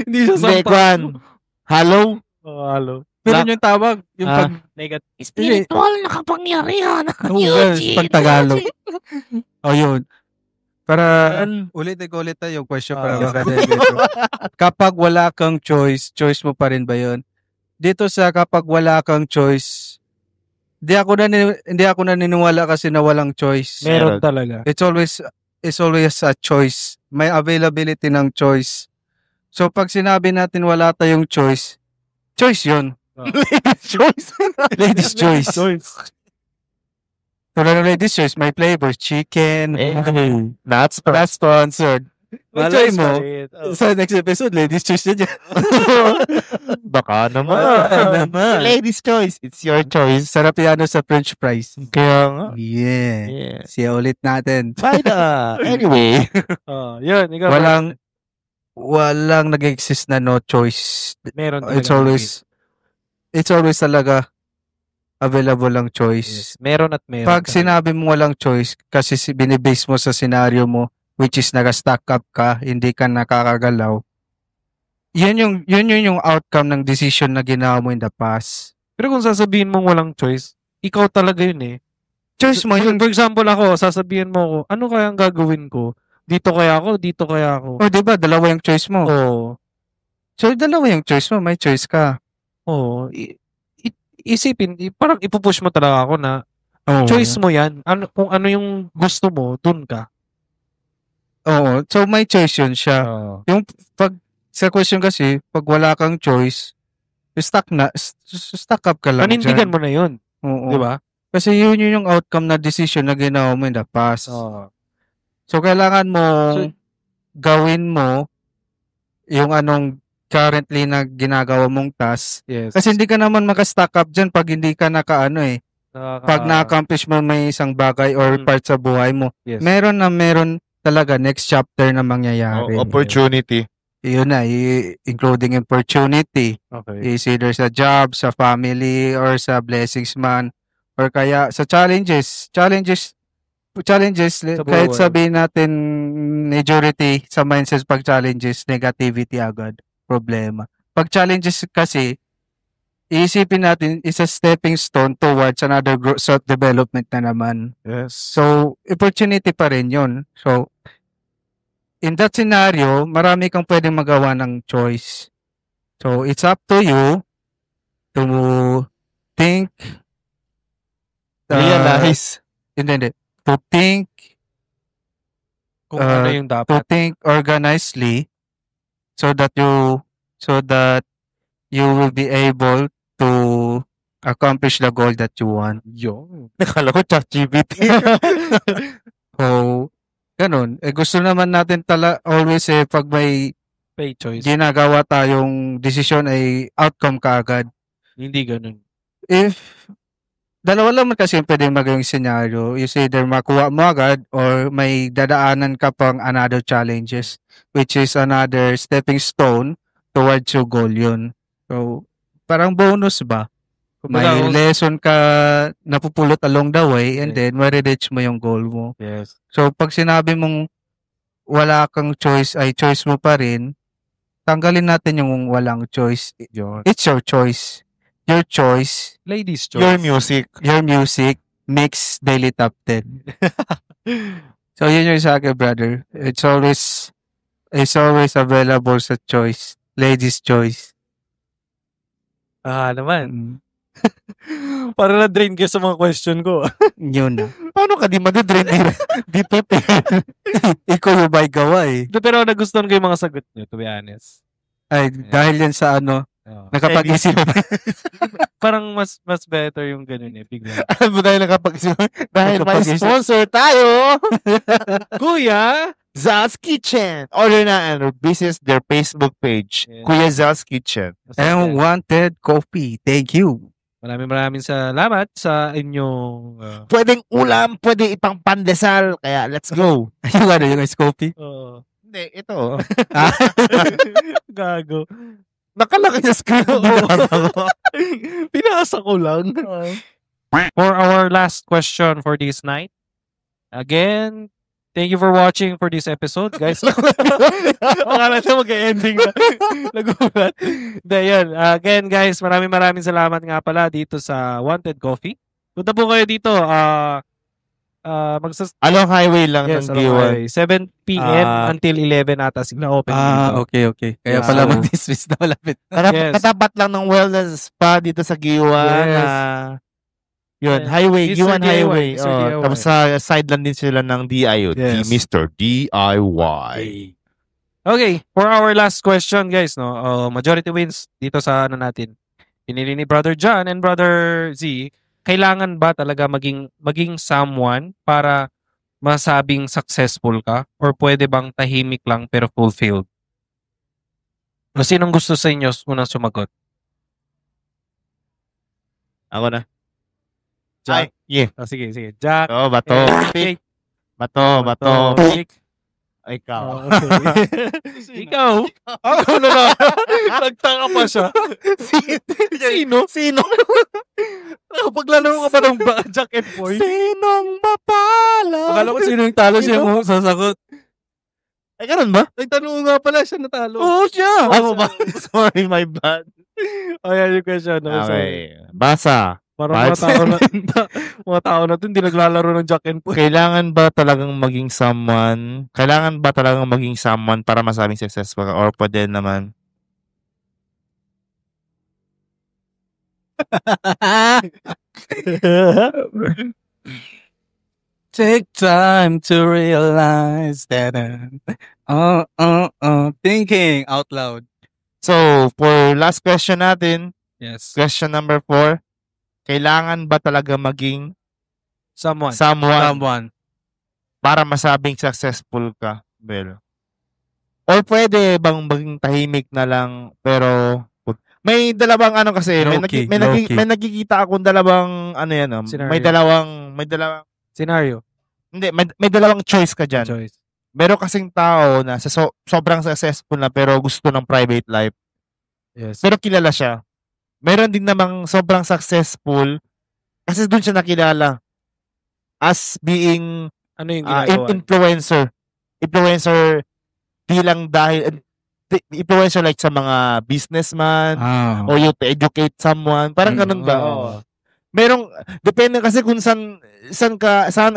Hindi siya sa impacto. Hello? Hello. Pero yung tawag, yung pag negative. Spiritual na kapangyarihan. pag Tagalog. Yun. Para ulit yung question para makadali dito. Kapag wala kang choice mo pa rin ba yun? Dito sa kapag wala kang choice, hindi ako naniniwala kasi na walang choice. Meron talaga. It's always a choice. May availability ng choice. So pag sinabi natin wala tayong choice yun. Ladies choice. So, ladies choice, may flavors, chicken, Not sponsored. Malay mo, sa next episode, ladies choice na dyan. Baka naman. Ladies choice, it's your choice. Sarap yan sa French fries. Kaya nga. Yeah. Siya ulit natin. Bye na. Anyway. Yun, ikaw. Walang nag-exist na no choice. Meron It's always talaga available ang choice. Yes, meron at meron. Pag sinabi mo walang choice, kasi binibase mo sa scenario mo, which is nag-stack up ka, hindi ka nakakagalaw, yun yung outcome ng decision na ginawa mo in the past. Pero kung sasabihin mong walang choice, ikaw talaga yun eh. Choice mo yun. For example ako, sasabihin mo ako, ano kaya ang gagawin ko? Dito kaya ako. Diba? Dalawa yung choice mo. So, dalawa yung choice mo. May choice ka. Isipin, parang ipupush mo talaga ako na choice mo yan. Kung ano yung gusto mo, dun ka. So may choice yun siya. Yung sa question kasi, pag wala kang choice, stuck up ka lang. Panindigan mo na yun. Oo. Diba? Kasi yun yung outcome na decision na ginawa mo in the past. So kailangan mo gawin mo yung anong currently na ginagawa mong task. Yes. Kasi hindi ka naman maka-stack up dyan pag hindi ka pag na-accomplish mo may isang bagay or part sa buhay mo. Yes. Meron talaga next chapter na mangyayari. Opportunity. Yun na, including opportunity. Okay. Is either sa job, sa family, or sa blessings man, or kaya sa challenges, kahit sabihin natin majority sa mindset pag challenges, negativity agad. Problema. Pag challenges kasi, iisipin natin is a stepping stone towards another self-development na naman. Yes. So, opportunity pa rin yun. So, in that scenario, marami kang pwedeng magawa ng choice. So, it's up to you to think Realize. Hindi. To think, Kung ano yung to dapat. think organizedly so that you will be able to accomplish the goal that you want. Yung. Nakala ko ChatGPT. So, ganun. Gusto naman natin always pag may Pay choice. ginagawa tayong desisyon ay outcome kaagad. Hindi ganun. If dalawa lang man kasi yung pwedeng maging scenario, is either makuha mo agad or may dadaanan ka pang another challenges, which is another stepping stone towards your goal yun. So, parang bonus ba? May Kumbaga, lesson ka napupulot along the way and then ma-reach mo yung goal mo. yes. So, pag sinabi mong wala kang choice, ay choice mo pa rin, tanggalin natin yung walang choice. Yun. It's your choice. Your choice, Ladies choice. Your music. your music, mix daily top 10. So, yun yung sa akin, brother. It's always available sa choice. Ladies' choice. Naman. Para na-drain kayo sa mga question ko. Yun na. Paano ka di madidrain? Di prepare. Ikaw yung may gawa eh. Pero nagustuhan ko yung mga sagot niyo, to be honest. Ay, dahil yan sa ano, Oo. nakapag-isip. Parang mas better yung ganun eh. Bigla. Alam mo dahil nakapag-isip. Dahil may Nakapag-isip. sponsor tayo. Kuya! Zal's Kitchen. Order na and visit their Facebook page. Yes. Kuya Zal's Kitchen. And wanted coffee. Thank you. Maraming salamat sa inyong... Pwedeng ulam, pwede ipang pandesal. Kaya let's go. Yung ano, yung ice coffee. Hindi, ito. Gago. Nakalaki sa screen. Pinasa ko lang. For our last question for this night, again, thank you for watching for this episode, guys. Akala na mag-ending na. Nagulat. Yan. Again, guys, maraming salamat nga pala dito sa Wanted Coffee. Punta po kayo dito. Along highway lang Yes, ng Giwan. 7 p.m. until 11 ata sila open dito. Okay. Kaya Yeah. pala So- mag-dismiss na malapit. Yes. Katapat lang ng wellness spa dito sa Giwan. Yes. Yun, Yeah. highway, Mr. Giwan DIY, Highway. Mr. Oh, DIY. tapos sa side lang din sila ng DIY. Yes. Mr. DIY. Okay, for our last question, guys, no, majority wins dito sa ano natin. Pinili ni Brother John and Brother Z. Kailangan ba talaga maging someone para masabing successful ka? Or pwede bang tahimik lang pero fulfilled? O sinong gusto sa inyo unang sumagot? Ako na. Jack. Ay, yeah. Sige. Jack. Oh, bato. Pick. Bato. Pick. Ikaw. Okay. Ikaw. Ako na lang. Nagtaka pa siya. Sino? Nakapaglalaro ka pa ng Jack and Boy? Sinong mapala? Akala ko sino yung talo siya mo sasagot. Ay, ganun ba? Nagtanong nga pala siya natalo. Oo, siya. Ako ba? Sorry, my bad. Ayan yung question. No? Okay. Basa. Parang mga tao na to, hindi naglalaro ng Jack and Boy. Kailangan ba talagang maging someone para masabing successful ka? Or pwede naman? Take time to realize that thinking out loud. So, for last question natin, Yes. question number 4, kailangan ba talaga maging Someone. Someone. para masabing successful ka? Well, or pwede bang maging tahimik na lang pero may dalawang ano kasi Low-key. may nakikita akong dalawang ano yan Scenario. may dalawang Scenario. hindi may dalawang choice ka diyan. Choice. Meron kasing tao na sobrang successful na pero gusto ng private life. Yes. Pero kilala siya. Meron din namang sobrang successful kasi doon siya nakilala as being Ano yung ginagawa? influencer bilang dahil influencer like sa mga businessman or you to educate someone. Parang ganun ba? Oo. Merong depende kasi kung saan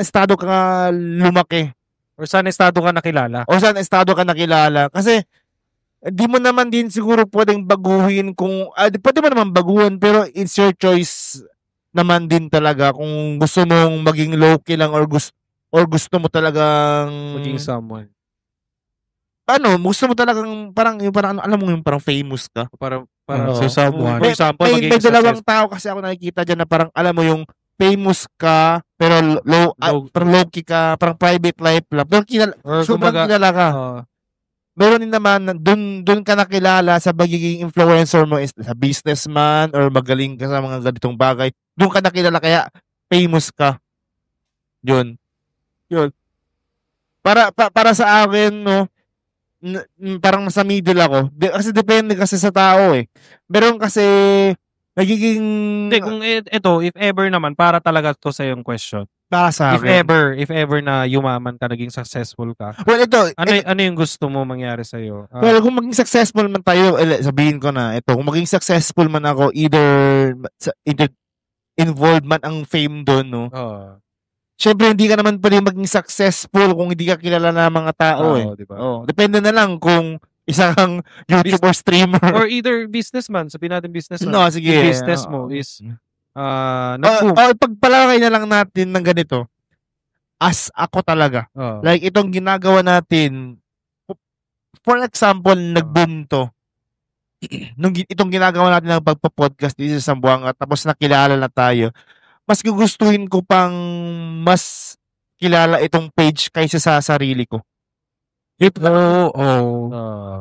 estado ka lumaki Or saan estado ka nakilala? o saan estado ka nakilala. Kasi di mo naman din siguro pwedeng baguhin kung pwede mo naman baguhin pero it's your choice naman din talaga kung gusto mong maging low-key lang or gusto mo talagang Maging someone. gusto mo talagang parang yung parang alam mo yung parang famous ka. Para Oo. So someone. For example, May maging dalawang tao kasi ako nakikita dyan na parang alam mo yung famous ka pero pero low-key ka, parang private life lang. Pero or sobrang kumbaga, kilala ka. Meron din naman doon ka nakilala sa pagiging influencer mo is sa businessman or magaling ka sa mga ganitong bagay. Doon ka nakilala kaya famous ka. Yun. Para sa akin, no, parang sa middle ako. Kasi depende kasi sa tao eh. Meron kasi nagiging Hindi, kung ito, if ever naman, para talaga to sa yung question. para sa If akin. ever na yumaman ka, naging successful ka, Well, ito, ano yung gusto mo mangyari sa'yo? well, kung maging successful man tayo, sabihin ko na, ito, kung maging successful man ako, either involved man ang fame doon, no? Syempre, hindi ka naman pwede maging successful kung hindi ka kilala ng mga tao eh. Diba? Depende na lang kung isa kang YouTube or streamer. Or either businessman, sabihin natin businessman. No, sige. Yung business mo is nag-boom. Pagpalakay na lang natin ng ganito. As ako talaga. Like, itong ginagawa natin, for example, nag-boom to. Itong ginagawa natin ng pagpa-podcast dito sa Sambuanga, tapos nakilala na tayo, mas gugustuhin ko pang mas kilala itong page kaysa sa sarili ko.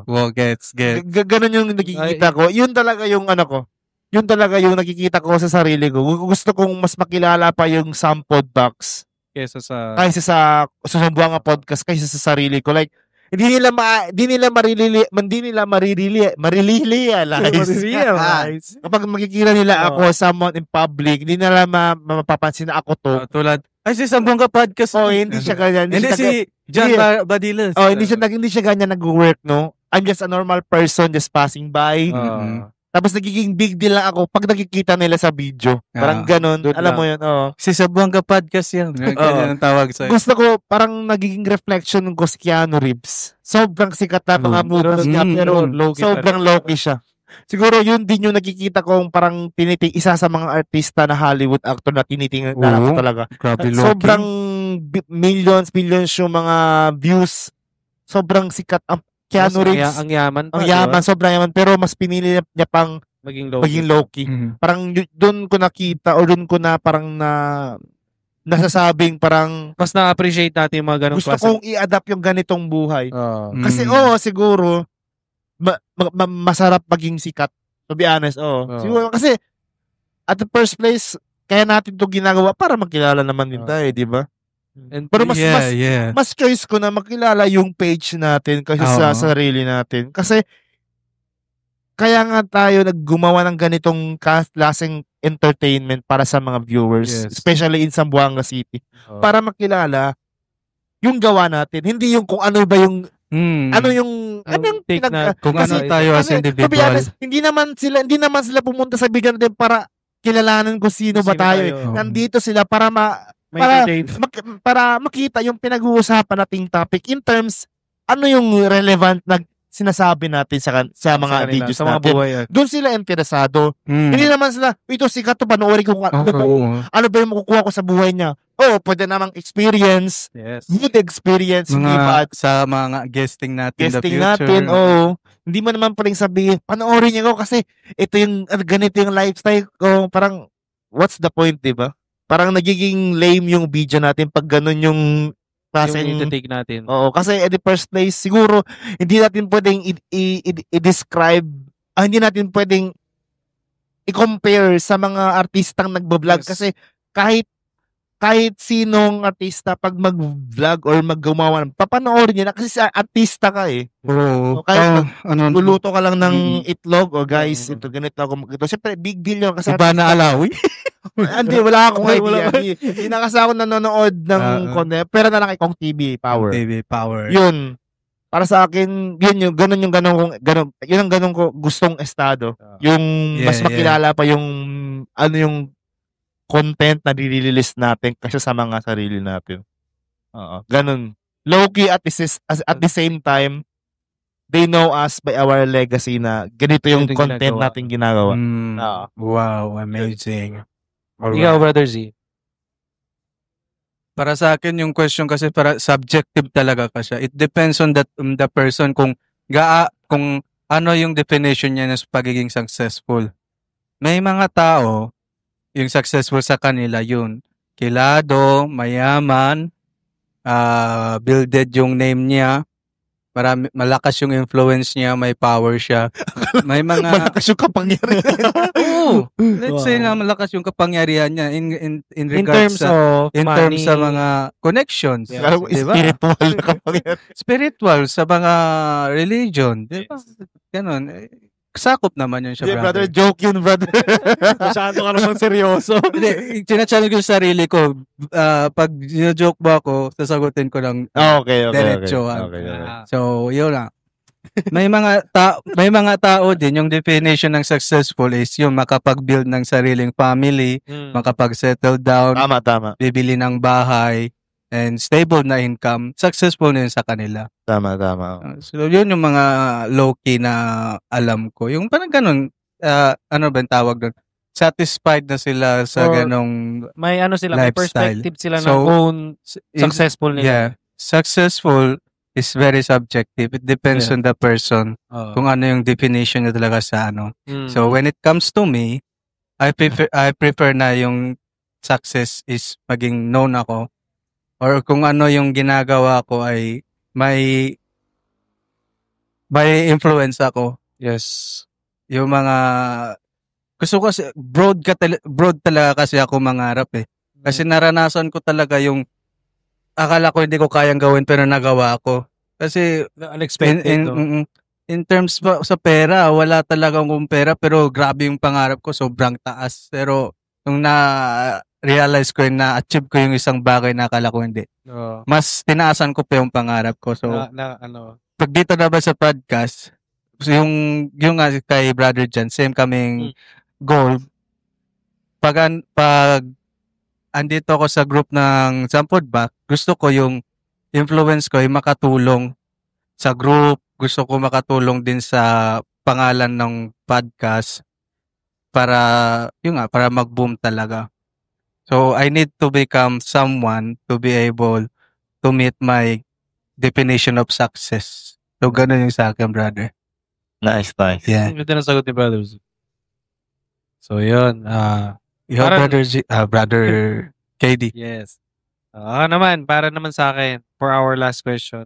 Well, gets. Ganon yung nakikita ko. Yun talaga yung ko. Yun talaga yung nakikita ko sa sarili ko. Gusto kong mas makilala pa yung Sampod Box kaysa sa Sambuanga Podcast kaysa sa sarili ko. Like, hindi nila marirealize. Kapag makikita nila ako someone in public, hindi nila mapapansin na ako to. Tulad, si Sambuanga Podcast. Hindi siya ganyan. Hindi si John Badilas. Hindi siya ganyan nag-work, no? I'm just a normal person just passing by. Tapos nagiging big deal lang ako pag nakikita nila sa video. Parang ganun. Alam mo yun, Si Sambuanga Podcast yan. Ganyan ang tawag sa'yo. Gusto ko, parang nagiging reflection ng Keanu Reeves. Sobrang sikat na mga movies niya, pero sobrang low-key siya. Siguro yun din yung nakikita kong parang isa sa mga artista na Hollywood actor na tinitingnan ko talaga. Sobrang billions yung mga views. Sobrang sikat ang Keanu Reeves. Ang yaman pa. Ang yaman, sobrang yaman. Pero mas pinili niya pang maging low-key. Parang doon ko nakita o doon ko na parang nasasabing parang mas na-appreciate natin yung mga ganong gusto kong i-adapt yung ganitong buhay. Kasi siguro masarap maging sikat. To be honest, siguro kasi at the first place, kaya natin to ginagawa para magkilala naman din tayo, di ba? Pero mas choice ko na makilala yung page natin kasi sa sarili natin. Kasi kaya nga tayo naggumawa ng ganitong klaseng entertainment para sa mga viewers, especially in Zamboanga City, para makilala yung gawa natin. Hindi yung kung ano ba yung take na kung ano tayo as individual. Hindi naman sila pumunta sa video natin para kilalanin kung sino ba tayo. Nandito sila para makita yung pinag-uusapan nating topic in terms ano yung relevant na sinasabi natin sa mga videos sa mga natin. buhay. Doon sila interesado. Hindi naman sila, ito sikat to, panoorin ko ano ba yung makukuha ko sa buhay niya. Pwede namang experience. Yes. Good experience. Sa mga guesting natin in the future. Natin, hindi mo naman pwedeng sabihin, panoorin niyo ko kasi ito yung, ganito yung lifestyle ko. Parang, what's the point, diba? Parang nagiging lame yung video natin pag ganun yung yung take natin. Kasi at the first place, siguro, hindi natin pwedeng i-describe, hindi natin pwedeng i-compare sa mga artistang nagbablog. Kasi kahit sinong artista pag mag-vlog or maggumawa, papanoorin niya na kasi artista ka eh. Kahit luluto ka lang ng itlog, guys, ito ganito ako mag-ito. Siyempre, big deal yun kasi Iba na alawi? Hindi, wala akong idea. Hindi na kasi ako nanonood ng content. Pero na lang kay Kong TV Power. Yun. Para sa akin, yun ang ganun ko gustong estado. Yung mas makilala pa yung yung content na nililist natin kasi sa mga sarili natin. Ganun. Low-key at the same time, they know us by our legacy na ganito yung content natin ginagawa. Wow, amazing. Ikaw, Brother Z. Para sa akin yung question kasi para subjective talaga kasi. It depends on the person kung ano yung definition niya ng pagiging successful. May mga tao yung successful sa kanila yun. Kilado, mayaman, builded yung name niya, malakas yung influence niya, may power siya. May mga Malakas yung kapangyarihan. Oo. Let's say na malakas yung kapangyarihan niya in regards In terms sa money. mga connections. Yeah. Alam mo, Diba? spiritual na kapangyarihan. Spiritual sa mga religion. Diba? Ganon. Sakop naman yun siya, Yeah, brother, brother. joke yun, brother. Masyado ka namang seryoso. Hindi, tinachallenge ko yung sarili ko. Pag joke ba ako, sasagutin ko lang Okay. diretsuhan. Okay. So, yun na. May mga tao din, yung definition ng successful is yung makapag-build ng sariling family, makapag-settle down, Tama. bibili ng bahay, and stable na income. Successful na yun sa kanila. Tama. So, yun yung mga low-key na alam ko. Yung parang ganun, ano ba yung tawag doon? Satisfied na sila sa Or ganong May ano sila, may lifestyle. perspective sila So, ng own successful nila. Yeah. Successful is very subjective. It depends Yeah. on the person Oo. kung ano yung definition niya talaga sa ano. Mm. So, when it comes to me, I prefer na yung success is maging known ako or kung ano yung ginagawa ko ay may influence ako. Yes. Yung mga gusto ko kasi broad talaga kasi ako mangarap eh. Kasi naranasan ko talaga yung akala ko hindi ko kayang gawin pero nagawa ko. Kasi unexpected. in terms sa pera, wala talaga akong pera pero grabe yung pangarap ko, sobrang taas. Pero nung na-realize ko yun, na-achieve ko yung isang bagay na akala ko hindi. Mas tinaasan ko pa yung pangarap ko. So, pag dito na ba sa podcast, yung nga kay Brother Jan, same kaming goal. Pag andito ako sa group ng Sampod Back, gusto ko yung influence ko ay makatulong sa group. Gusto ko makatulong din sa pangalan ng podcast para mag-boom talaga. So, I need to become someone to be able to meet my definition of success. So, ganun yung sa akin, brother. Nice. Yeah. Ito na sagot ni Brothers. So, yun. Brother KD. Yes. Naman, para naman sa akin, for our last question.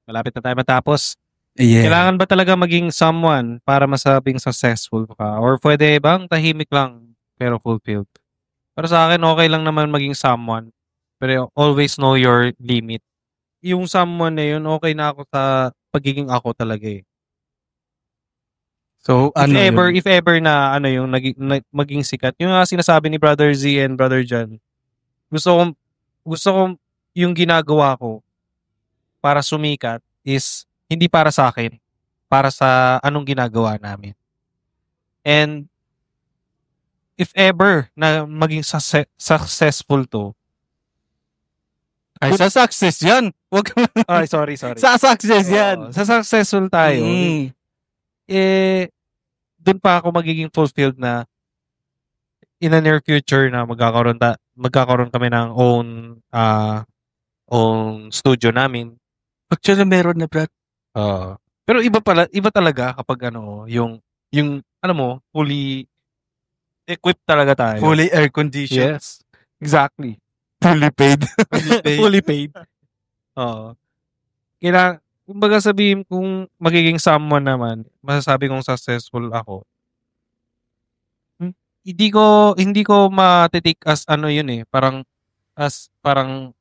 Malapit na tayo matapos. Yeah. Kailangan ba talaga maging someone para masabing successful ka? Or pwede bang tahimik lang pero fulfilled? Para sa akin, okay lang naman maging someone. Pero always know your limit. Yung someone na yun, okay na ako sa pagiging ako talaga eh. So, If ever na yung maging sikat. Yung sinasabi ni Brother Z and Brother John. Gusto ko yung ginagawa ko para sumikat is hindi para sa akin, para sa anong ginagawa namin. And if ever na maging successful to, ay, sa success yan. Wag ay, sorry. sa success yan. Sa successful tayo, dun pa ako magiging fulfilled na in the near future na magkakaroon kami ng own studio namin. Actually, meron na, Brad. Pero iba talaga kapag yung alam mo, fully equipped talaga tayo. Fully air conditioned. Yes. Exactly. Fully paid. Fully paid. Oo. Kumbaga sabihin kung magiging someone naman, masasabi kong successful ako. Hindi ko matitik as yun eh, parang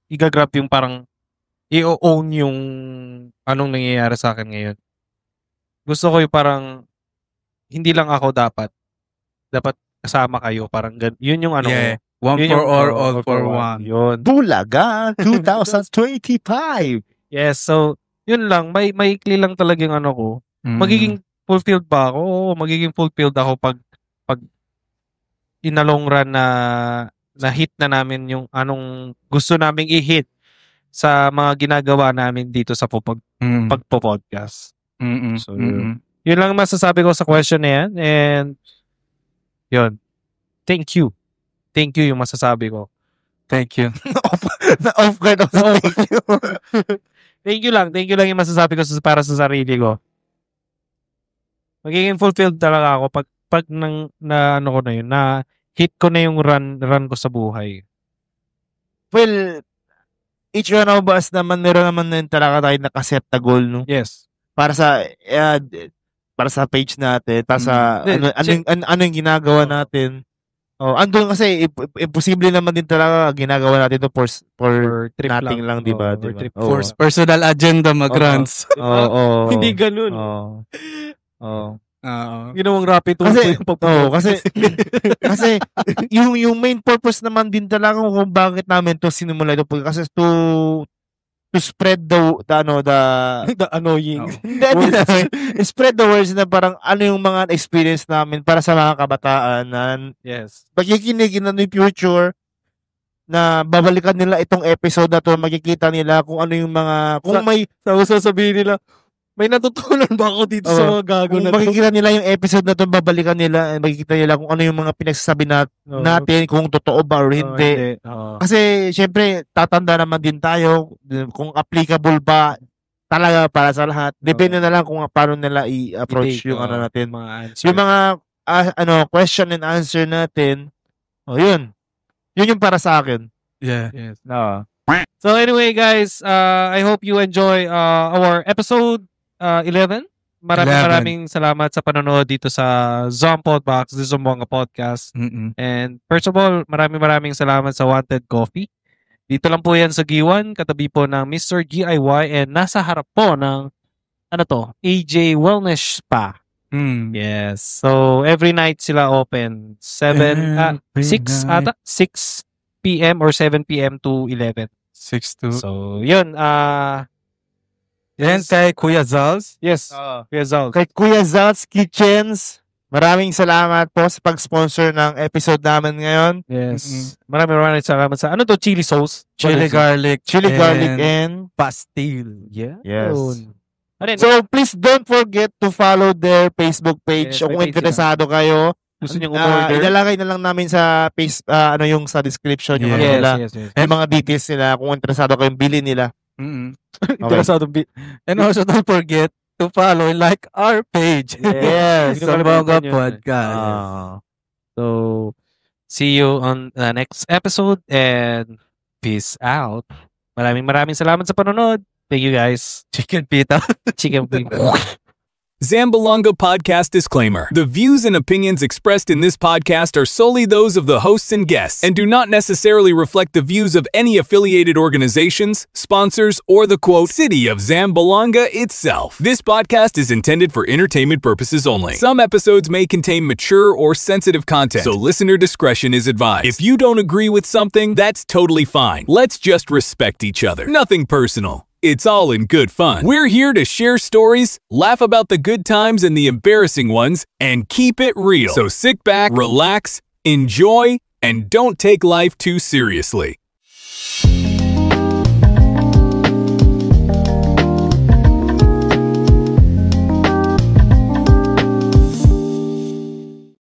igagrab yung parang i-own yung anong nangyayari sa akin ngayon. Gusto ko yung parang hindi lang ako dapat kasama kayo, parang yun yung Yeah. ko. One Yun for yung all for one. Yun. Bulaga 2025. Yes, so yun lang, maikli lang talaga yung ko. Magiging fulfilled ba ako? Oo, magiging fulfilled ako pag in a long run na hit na namin yung anong gusto naming i-hit sa mga ginagawa namin dito sa pagpo-podcast. So, yun lang masasabi ko sa question na yan. And, yun. Thank you thank you yung masasabi ko. Thank you. Na-off guard ako sa thank you. Thank you lang yung masasabi ko para sa sarili ko. Magiging fulfilled talaga ako pag na ano ko na yun, na hit ko na yung run ko sa buhay. Well, each one of us naman, meron naman na talaga tayo nakaset na goal, no? Yes. Para sa page natin, para sa ano yung ginagawa natin. Oh, andun kasi imposible naman din talaga ginagawa natin to for trip nothing lang, di ba? For trip. For personal agenda mag-runs. Oo. Hindi ganun. Oo. Ginawang rapid kasi yung main purpose naman din talaga kung bakit namin to sinimula ito kasi to spread the annoying. Spread the words na parang ano yung mga experience namin para sa mga kabataan na yes. magkikinig in the future na babalikan nila itong episode na to, makikita nila kung ano yung mga may sasabihin nila, may natutunan ba ako dito sa mga gago na to? Makikita nila yung episode na to, babalikan nila, makikita nila kung ano yung mga pinagsasabi natin, kung totoo ba or hindi. Kasi, syempre, tatanda naman din tayo kung applicable ba talaga para sa lahat. Depende na lang kung paano nila i-approach yung ano natin. Yung mga question and answer natin, yun. Yun yung para sa akin. Yeah. Yes. So anyway, guys, I hope you enjoy our episode 11. Maraming salamat sa panonood dito sa Zompod Box, this is Zombonga Podcast. And first of all, maraming salamat sa Wanted Coffee. Dito lang po yan sa Giwan, katabi po ng Mr. GIY and nasa harap po ng AJ Wellness Spa. Yes. So every night sila open 6 p.m. or 7 p.m. to 11. 6 to. So yun, yan kay Kuya Zals. Yes. Kuya Zals. Kay Kuya Zals Kitchens, maraming salamat po sa pag-sponsor ng episode namin ngayon. Yes. Maraming salamat sa chili sauce? Chili garlic and pastil. Yeah. Yes. Ano So please don't forget to follow their Facebook page. Yes, kung may page interesado kayo. Gusto nyo umorder? Ilalagay na lang namin sa yung sa description yung nila. Yes. Yung mga details nila kung interesado kayong bilhin nila. Interesado and also don't forget to follow and like our page. Yes. Zombonga Podcast. So, see you on the next episode and peace out. Maraming salamat sa panonood. Thank you guys. Chicken pita. Chicken pita. Zambalonga Podcast Disclaimer. The views and opinions expressed in this podcast are solely those of the hosts and guests and do not necessarily reflect the views of any affiliated organizations, sponsors, or the quote, city of Zambalonga itself. This podcast is intended for entertainment purposes only. Some episodes may contain mature or sensitive content, so listener discretion is advised. If you don't agree with something, that's totally fine. Let's just respect each other. Nothing personal. It's all in good fun. We're here to share stories, laugh about the good times and the embarrassing ones, and keep it real. So sit back, relax, enjoy, and don't take life too seriously.